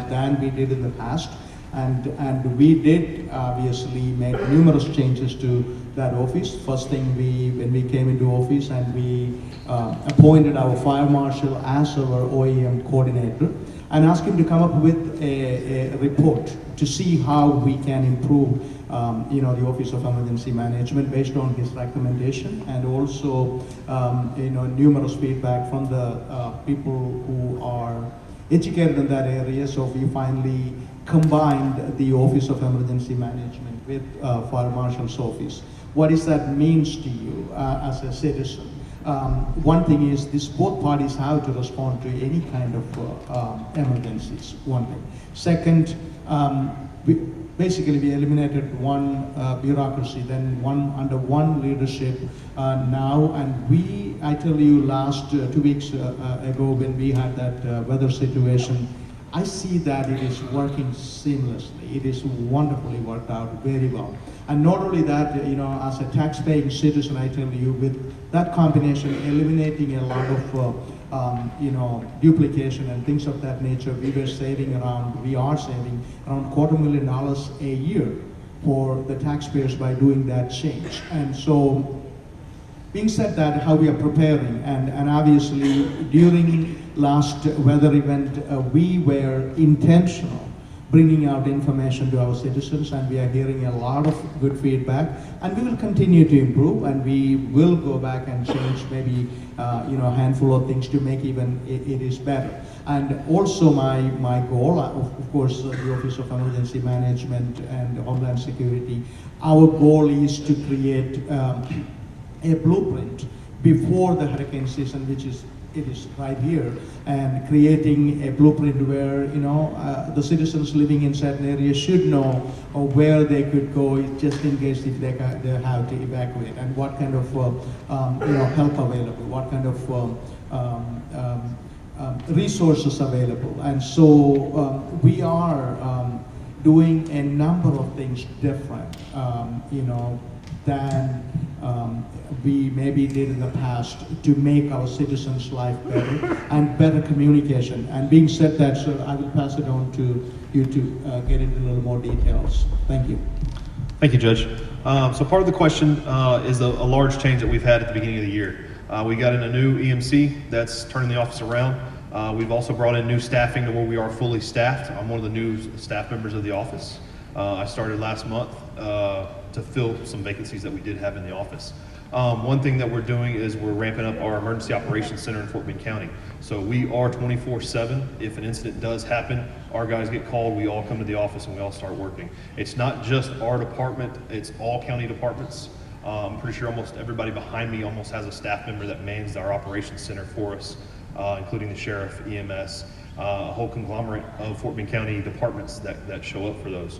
than we did in the past. And we did obviously make numerous changes to that office. First thing, when we came into office, and we appointed our fire marshal as our OEM coordinator, and asked him to come up with a report to see how we can improve the Office of Emergency Management based on his recommendation, and also numerous feedback from the people who are educated in that area. So we finally combined the Office of Emergency Management with Fire Marshal's office. What does that means to you as a citizen? One thing is this: both parties have to respond to any kind of emergencies, one thing. Second, we eliminated one bureaucracy, then under one leadership now, and I tell you, last 2 weeks ago when we had that weather situation, I see that it is working seamlessly. It is wonderfully worked out very well. And not only that, as a tax-paying citizen, I tell you, with that combination, eliminating a lot of duplication and things of that nature, we are saving around $250,000 a year for the taxpayers by doing that change. And so, being said that, how we are preparing, and obviously during last weather event, we were intentional bringing out information to our citizens, and we are hearing a lot of good feedback, and we will continue to improve, and we will go back and change maybe a handful of things to make even it is better. And also my goal, of course, the Office of Emergency Management and Homeland Security, our goal is to create a blueprint before the hurricane season, which is right here, and creating a blueprint where the citizens living in certain areas should know where they could go just in case if they have to evacuate, and what kind of help available, what kind of resources available. And so we are doing a number of things different, than we maybe did in the past to make our citizens' life better and better communication. And being said that, sir, I will pass it on to you to get into a little more details. Thank you. Thank you, Judge. So part of the question is a large change that we've had at the beginning of the year. We got in a new EMC that's turning the office around. We've also brought in new staffing to where we are fully staffed. I'm one of the new staff members of the office. I started last month to fill some vacancies that we did have in the office. One thing that we're doing is we're ramping up our Emergency Operations Center in Fort Bend County. So we are 24/7. If an incident does happen, our guys get called, we all come to the office and we all start working. It's not just our department, it's all county departments. I'm pretty sure almost everybody behind me almost has a staff member that mans our operations center for us, including the sheriff, EMS, a whole conglomerate of Fort Bend County departments that show up for those.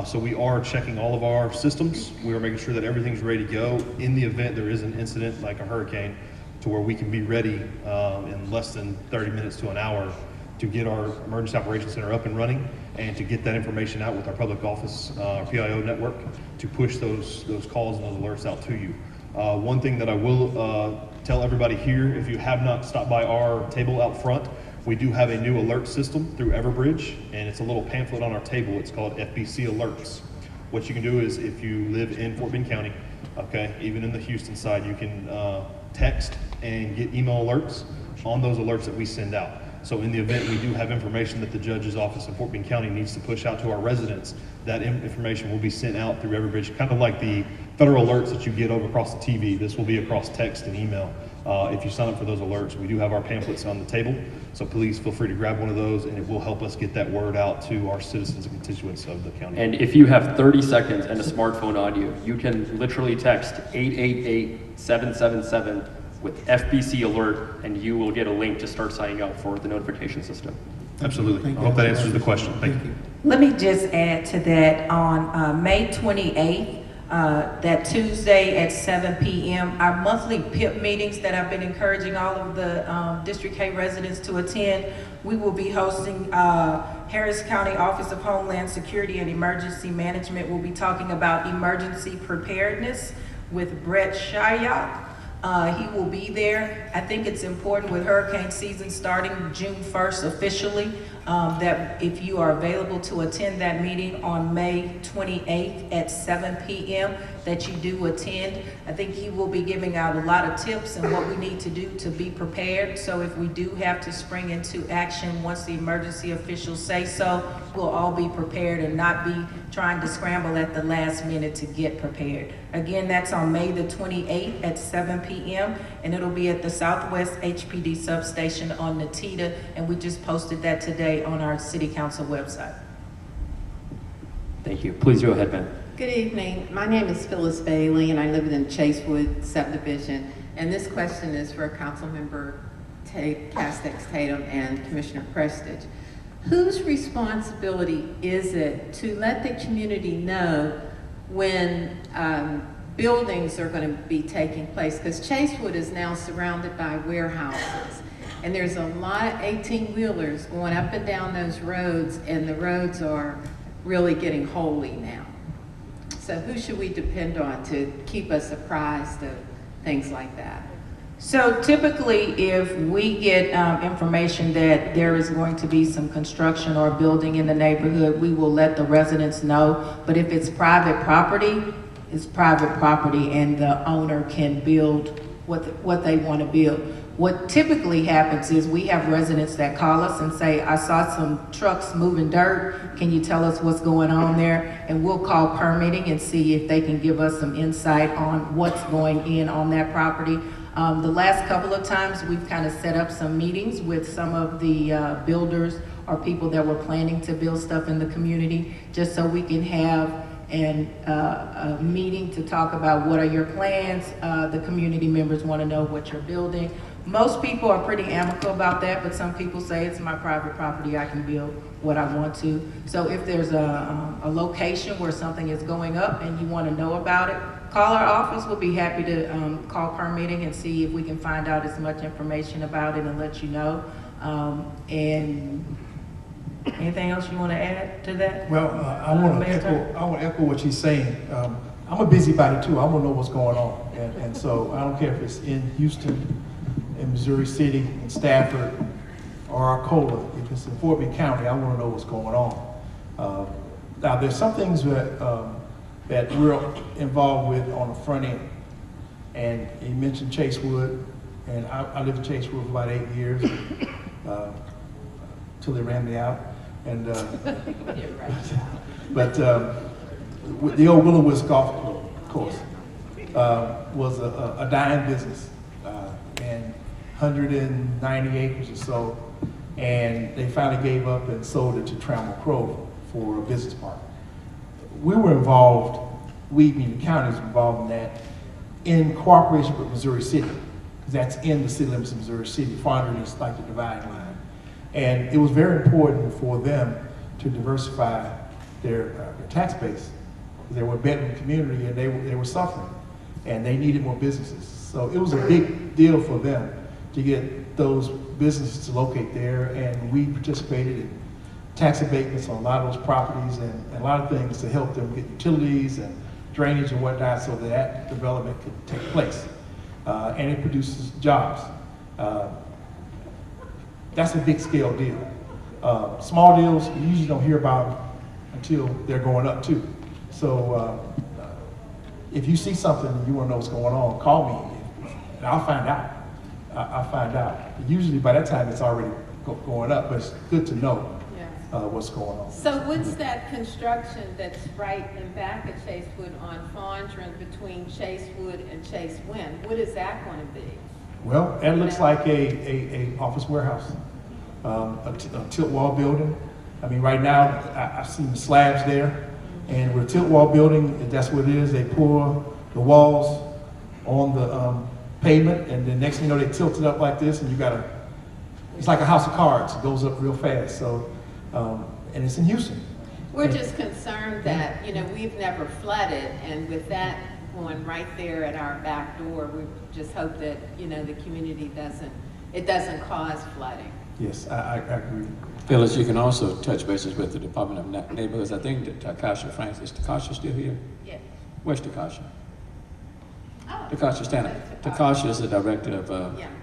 So we are checking all of our systems. We are making sure that everything's ready to go in the event there is an incident like a hurricane, to where we can be ready in less than 30 minutes to an hour to get our Emergency Operations Center up and running, and to get that information out with our public office, our PIO network, to push those calls and those alerts out to you. One thing that I will tell everybody here, if you have not stopped by our table out front, we do have a new alert system through Everbridge, and it's a little pamphlet on our table. It's called FBC Alerts. What you can do is, if you live in Fort Bend County, okay, even in the Houston side, you can text and get email alerts on those alerts that we send out. So in the event we do have information that the judge's office in Fort Bend County needs to push out to our residents, that information will be sent out through Everbridge, kind of like the federal alerts that you get over across the TV. This will be across text and email. If you sign up for those alerts, we do have our pamphlets on the table, so please feel free to grab one of those, and it will help us get that word out to our citizens and constituents of the county. And if you have 30 seconds and a smartphone on you, you can literally text 888-777 with FBC Alert, and you will get a link to start signing up for the notification system. Absolutely. I hope that answers the question. Thank you. Let me just add to that. On May 28th, that Tuesday at 7 p.m., our monthly PIP meetings that I've been encouraging all of the District K residents to attend, we will be hosting Harris County Office of Homeland Security and Emergency Management. We'll be talking about emergency preparedness with Brett Shyok. He will be there. I think it's important with hurricane season starting June 1st officially, that if you are available to attend that meeting on May 28th at 7 p.m., that you do attend. I think he will be giving out a lot of tips and what we need to do to be prepared. So if we do have to spring into action once the emergency officials say so, we'll all be prepared and not be trying to scramble at the last minute to get prepared. Again, that's on May the 28th at 7 p.m. and it'll be at the Southwest HPD substation on Natita, and we just posted that today on our City Council website. Thank you. Please go ahead, Ben. Good evening. My name is Phyllis Bailey, and I live in Chasewood subdivision. And this question is for Councilmember Castex Tatum and Commissioner Prestige. Whose responsibility is it to let the community know when buildings are going to be taking place? Because Chasewood is now surrounded by warehouses, and there's a lot of 18-wheelers going up and down those roads, and the roads are really getting holy now. So who should we depend on to keep us apprised of things like that? So typically, if we get information that there is going to be some construction or building in the neighborhood, we will let the residents know. But if it's private property, it's private property, and the owner can build what they want to build. What typically happens is we have residents that call us and say, I saw some trucks moving dirt. Can you tell us what's going on there? And we'll call permitting and see if they can give us some insight on what's going in on that property. The last couple of times we've kind of set up some meetings with some of the builders or people that were planning to build stuff in the community, just so we can have a meeting to talk about what are your plans. The community members want to know what you're building. Most people are pretty amicable about that, but some people say it's my private property, I can build what I want to. So if there's a location where something is going up and you want to know about it, call our office. We'll be happy to call permitting and see if we can find out as much information about it and let you know. And anything else you want to add to that? Well, I want to echo what she's saying. I'm a busybody too. I want to know what's going on. And so I don't care if it's in Houston, in Missouri City, in Stafford, or Arcola. If it's in Fort Bend County, I want to know what's going on. Now, there's some things that we're involved with on the front end. And you mentioned Chasewood, and I lived in Chasewood for about 8 years, till they ran me out. And but the old Willowridge golf course was a dying business, and 190 acres or so, and they finally gave up and sold it to Trammell Crow for a business park. We were involved, we being the county is involved in that, in cooperation with Missouri City, because that's in the city limits of Missouri City. Farther is like the dividing line. And it was very important for them to diversify their tax base. They were a bedroom community and they were suffering, and they needed more businesses. So it was a big deal for them to get those businesses to locate there, and we participated in tax abatements on a lot of those properties and a lot of things to help them get utilities and drainage and whatnot so that development could take place. And it produces jobs. That's a big scale deal. Small deals, you usually don't hear about until they're going up too. So if you see something and you want to know what's going on, call me and I'll find out. I'll find out. Usually by that time it's already going up, but it's good to know what's going on. So what's that construction that's right in back of Chasewood on Fondren between Chasewood and Chase Wynn? What is that going to be? Well, it looks like a office warehouse, a tilt wall building. I mean, right now I've seen the slabs there, and with a tilt wall building, that's what it is. They pour the walls on the pavement, and the next thing you know, they tilt it up like this, and you got a it's like a house of cards. It goes up real fast. So, and it's in Houston. We're just concerned that, we've never flooded, and with that going right there at our back door, we just hope that, the community doesn't cause flooding. Yes, I agree. Phyllis, you can also touch bases with the Department of Neighborhoods. I think that Takasha Francis, is Takasha still here? Yes. Where's Takasha? Oh. Takasha, stand up. Takasha is the director of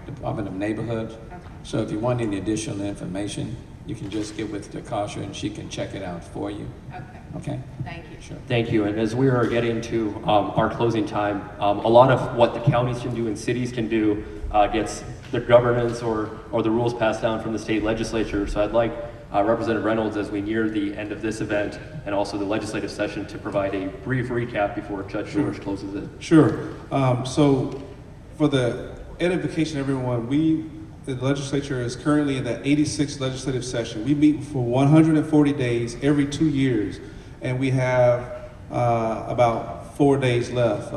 Department of Neighborhoods. Okay. So if you want any additional information, you can just get with Takasha and she can check it out for you. Okay. Okay? Thank you. Sure. Thank you. And as we are getting to our closing time, a lot of what the counties can do and cities can do gets the governance or the rules passed down from the state legislature. So I'd like Representative Reynolds, as we near the end of this event and also the legislative session, to provide a brief recap before Judge George closes it. Sure. So for the edification of everyone, the legislature is currently in the 86th legislative session. We meet for 140 days every 2 years, and we have about 4 days left.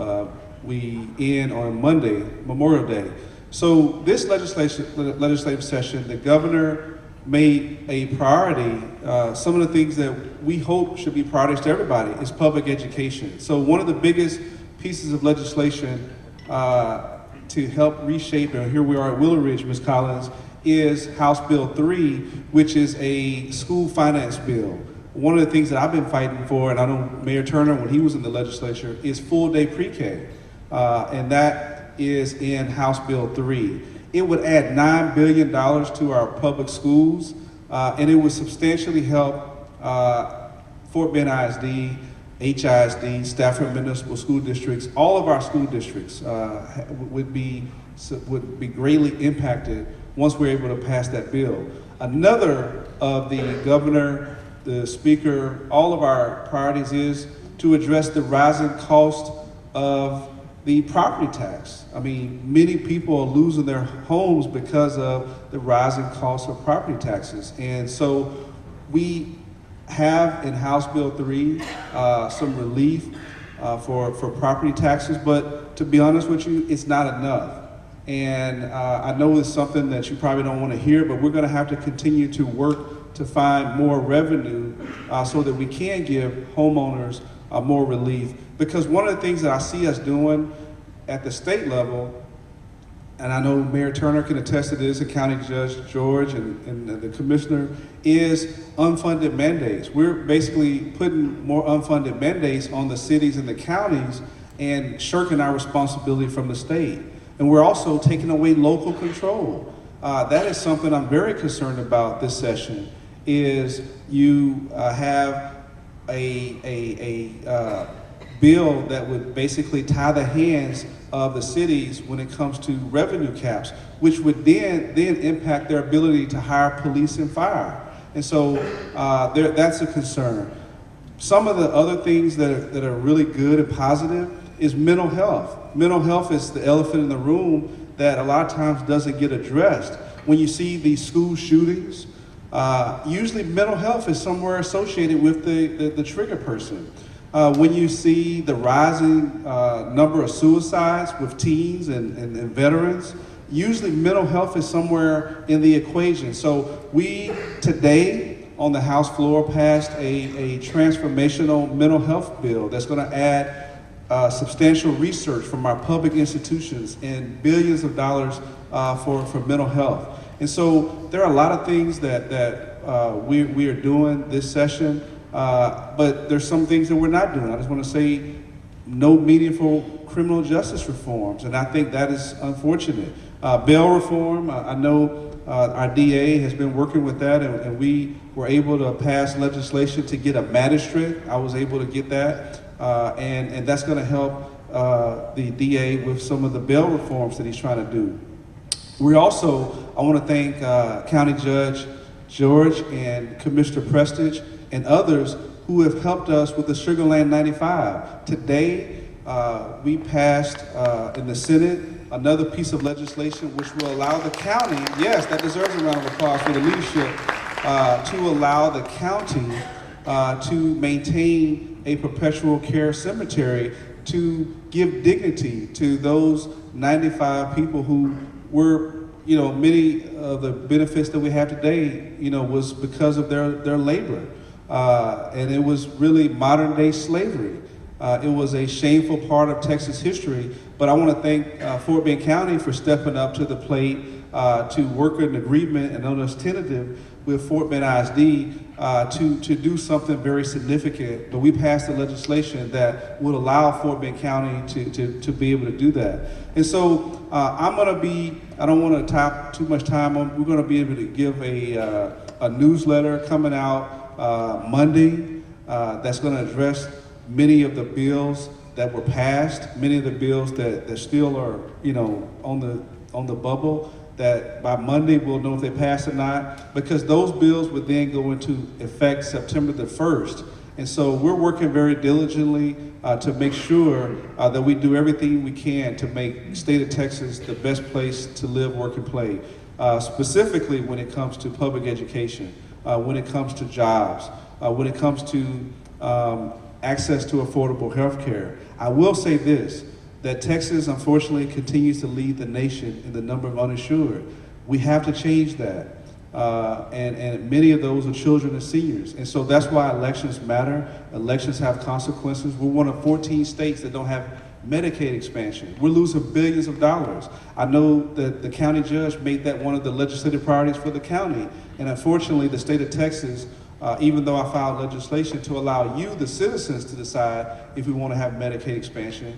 We end on Monday, Memorial Day. So this legislative session, the governor made a priority. Some of the things that we hope should be priorities to everybody is public education. So one of the biggest pieces of legislation to help reshape, and here we are at Willowridge, Ms. Collins, is House Bill 3, which is a school finance bill. One of the things that I've been fighting for, and I know Mayor Turner, when he was in the legislature, is full-day pre-K, and that is in House Bill 3. It would add $9 billion to our public schools, and it would substantially help Fort Bend ISD, HISD, Stafford Municipal School Districts. All of our school districts would be greatly impacted once we're able to pass that bill. Another of the governor, the speaker, all of our priorities is to address the rising cost of the property tax. I mean, many people are losing their homes because of the rising cost of property taxes. And so we have in House Bill 3 some relief for property taxes, but to be honest with you, it's not enough. And I know it's something that you probably don't want to hear, but we're going to have to continue to work to find more revenue so that we can give homeowners more relief. Because one of the things that I see us doing at the state level, and I know Mayor Turner can attest to this, and County Judge George and the Commissioner, is unfunded mandates. We're basically putting more unfunded mandates on the cities and the counties and shirking our responsibility from the state. And we're also taking away local control. That is something I'm very concerned about this session, is you have a bill that would basically tie the hands of the cities when it comes to revenue caps, which would then impact their ability to hire police and fire. And so that's a concern. Some of the other things that are really good and positive is mental health. Mental health is the elephant in the room that a lot of times doesn't get addressed. When you see these school shootings, usually mental health is somewhere associated with the trigger person. When you see the rising number of suicides with teens and veterans, usually mental health is somewhere in the equation. So we today on the House floor passed a transformational mental health bill that's going to add substantial research from our public institutions and billions of dollars for mental health. And so there are a lot of things that we are doing this session. But there's some things that we're not doing. I just want to say no meaningful criminal justice reforms, and I think that is unfortunate. Bail reform, I know our DA has been working with that, and we were able to pass legislation to get a magistrate. I was able to get that, and that's going to help the DA with some of the bail reforms that he's trying to do. We also, I want to thank County Judge George and Commissioner Prestige and others who have helped us with the Sugarland 95. Today, we passed in the Senate another piece of legislation which will allow the county, yes, that deserves a round of applause for the leadership, to allow the county to maintain a perpetual care cemetery to give dignity to those 95 people who were, many of the benefits that we have today, was because of their labor. And it was really modern day slavery. It was a shameful part of Texas history, but I want to thank Fort Bend County for stepping up to the plate to work an agreement and on us tentative with Fort Bend ISD to do something very significant. But we passed the legislation that would allow Fort Bend County to be able to do that. And so I don't want to take too much time on, we're going to be able to give a newsletter coming out Monday that's going to address many of the bills that were passed, many of the bills that still are, on the bubble, that by Monday we'll know if they pass or not, because those bills would then go into effect September the 1st. And so we're working very diligently to make sure that we do everything we can to make the state of Texas the best place to live, work, and play, specifically when it comes to public education, when it comes to jobs, when it comes to access to affordable health care. I will say this, that Texas unfortunately continues to lead the nation in the number of uninsured. We have to change that. And many of those are children and seniors. And so that's why elections matter. Elections have consequences. We're one of 14 states that don't have Medicaid expansion. We're losing billions of dollars. I know that the county judge made that one of the legislative priorities for the county. And unfortunately, the state of Texas, even though I filed legislation to allow you, the citizens, to decide if we want to have Medicaid expansion,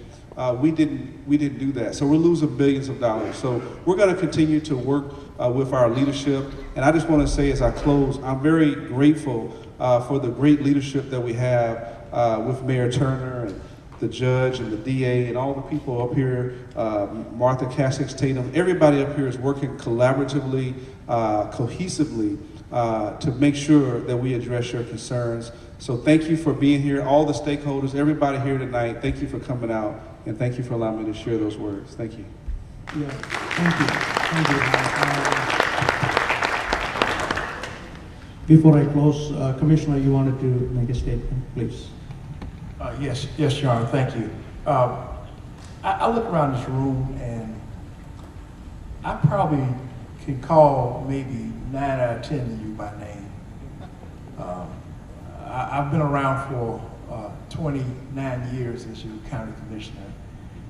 we didn't do that. So we're losing billions of dollars. So we're going to continue to work with our leadership. And I just want to say as I close, I'm very grateful for the great leadership that we have with Mayor Turner and the judge and the DA and all the people up here, Martha Cassix Tatum. Everybody up here is working collaboratively, cohesively to make sure that we address your concerns. So thank you for being here, all the stakeholders, everybody here tonight. Thank you for coming out, and thank you for allowing me to share those words. Thank you. Yeah, thank you. Before I close, Commissioner, you wanted to make a statement, please. Yes, Your Honor, thank you. I look around this room and I probably can call maybe 9 out of 10 of you by name. I've been around for 29 years as your county commissioner,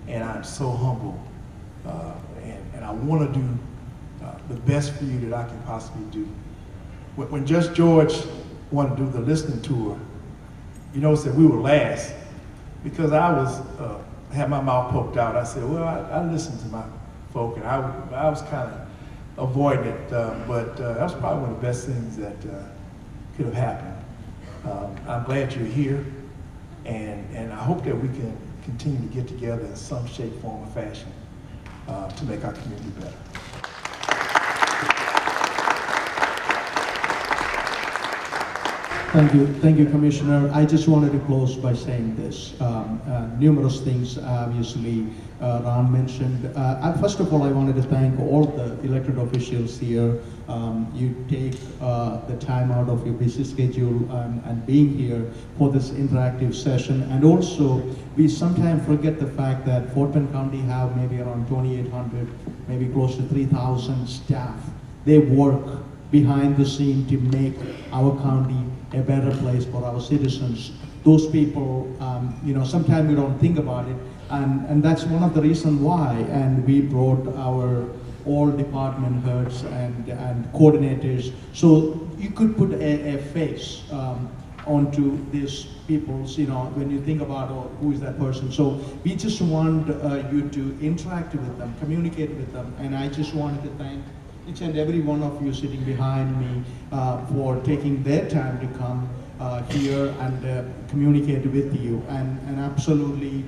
and I'm so humble. And I want to do the best for you that I can possibly do. When Judge George wanted to do the listening tour, you notice that we were last because I had my mouth poked out. I said, well, I listened to my folk, and I was kind of avoiding it, but that was probably one of the best things that could have happened. I'm glad you're here, and I hope that we can continue to get together in some shape, form, or fashion to make our community better. Thank you, Commissioner. I just wanted to close by saying this. Numerous things, obviously, Ron mentioned. First of all, I wanted to thank all the elected officials here. You take the time out of your busy schedule and being here for this interactive session. And also, we sometimes forget the fact that Fort Bend County have maybe around 2,800, maybe close to 3,000 staff. They work behind the scene to make our county a better place for our citizens. Those people, sometimes we don't think about it, and that's one of the reasons why. And we brought our all department heads and coordinators, so you could put a face onto these people's, when you think about who is that person. So we just want you to interact with them, communicate with them, and I just wanted to thank each and every one of you sitting behind me for taking their time to come here and communicate with you. And absolutely,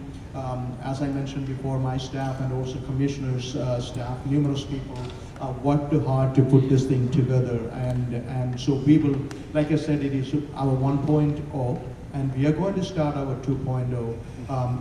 as I mentioned before, my staff and also commissioners' staff, numerous people worked hard to put this thing together. And so we will, like I said, it is our 1.0, and we are going to start our 2.0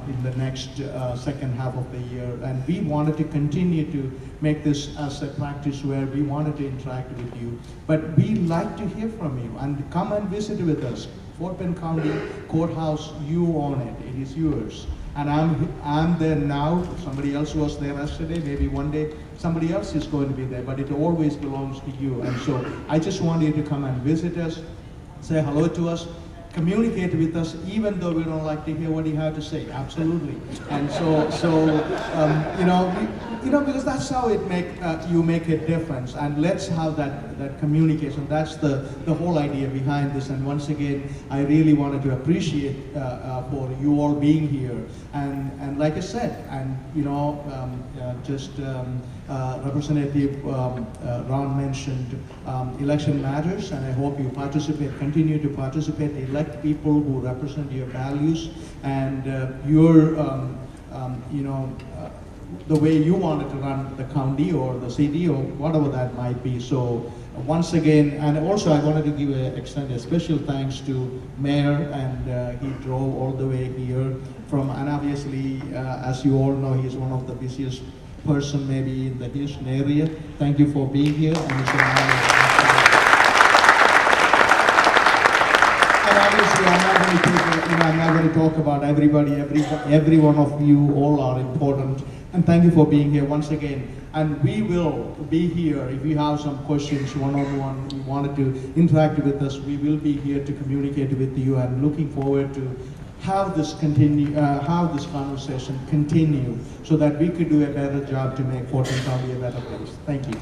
in the next second half of the year. And we wanted to continue to make this as a practice where we wanted to interact with you. But we like to hear from you, and come and visit with us. Fort Bend County Courthouse, you own it. It is yours. And I'm there now. Somebody else was there yesterday. Maybe one day somebody else is going to be there, but it always belongs to you. And so I just want you to come and visit us, say hello to us, communicate with us, even though we don't like to hear what you have to say. Absolutely. And because that's how you make a difference. And let's have that communication. That's the whole idea behind this. And once again, I really wanted to appreciate for you all being here. And like I said, and Representative Ron mentioned election matters, and I hope you participate, continue to participate, elect people who represent your values and the way you wanted to run the county or the city or whatever that might be. So once again, and also I wanted to extend a special thanks to Mayor, and he drove all the way here from, and obviously, as you all know, he's one of the busiest person maybe in the Houston area. Thank you for being here. And obviously, I'm not going to talk about everybody. Every one of you all are important. And thank you for being here once again. And we will be here if you have some questions one-on-one, you wanted to interact with us, we will be here to communicate with you. I'm looking forward to have this conversation continue so that we could do a better job to make Fort Bend County a better place. Thank you.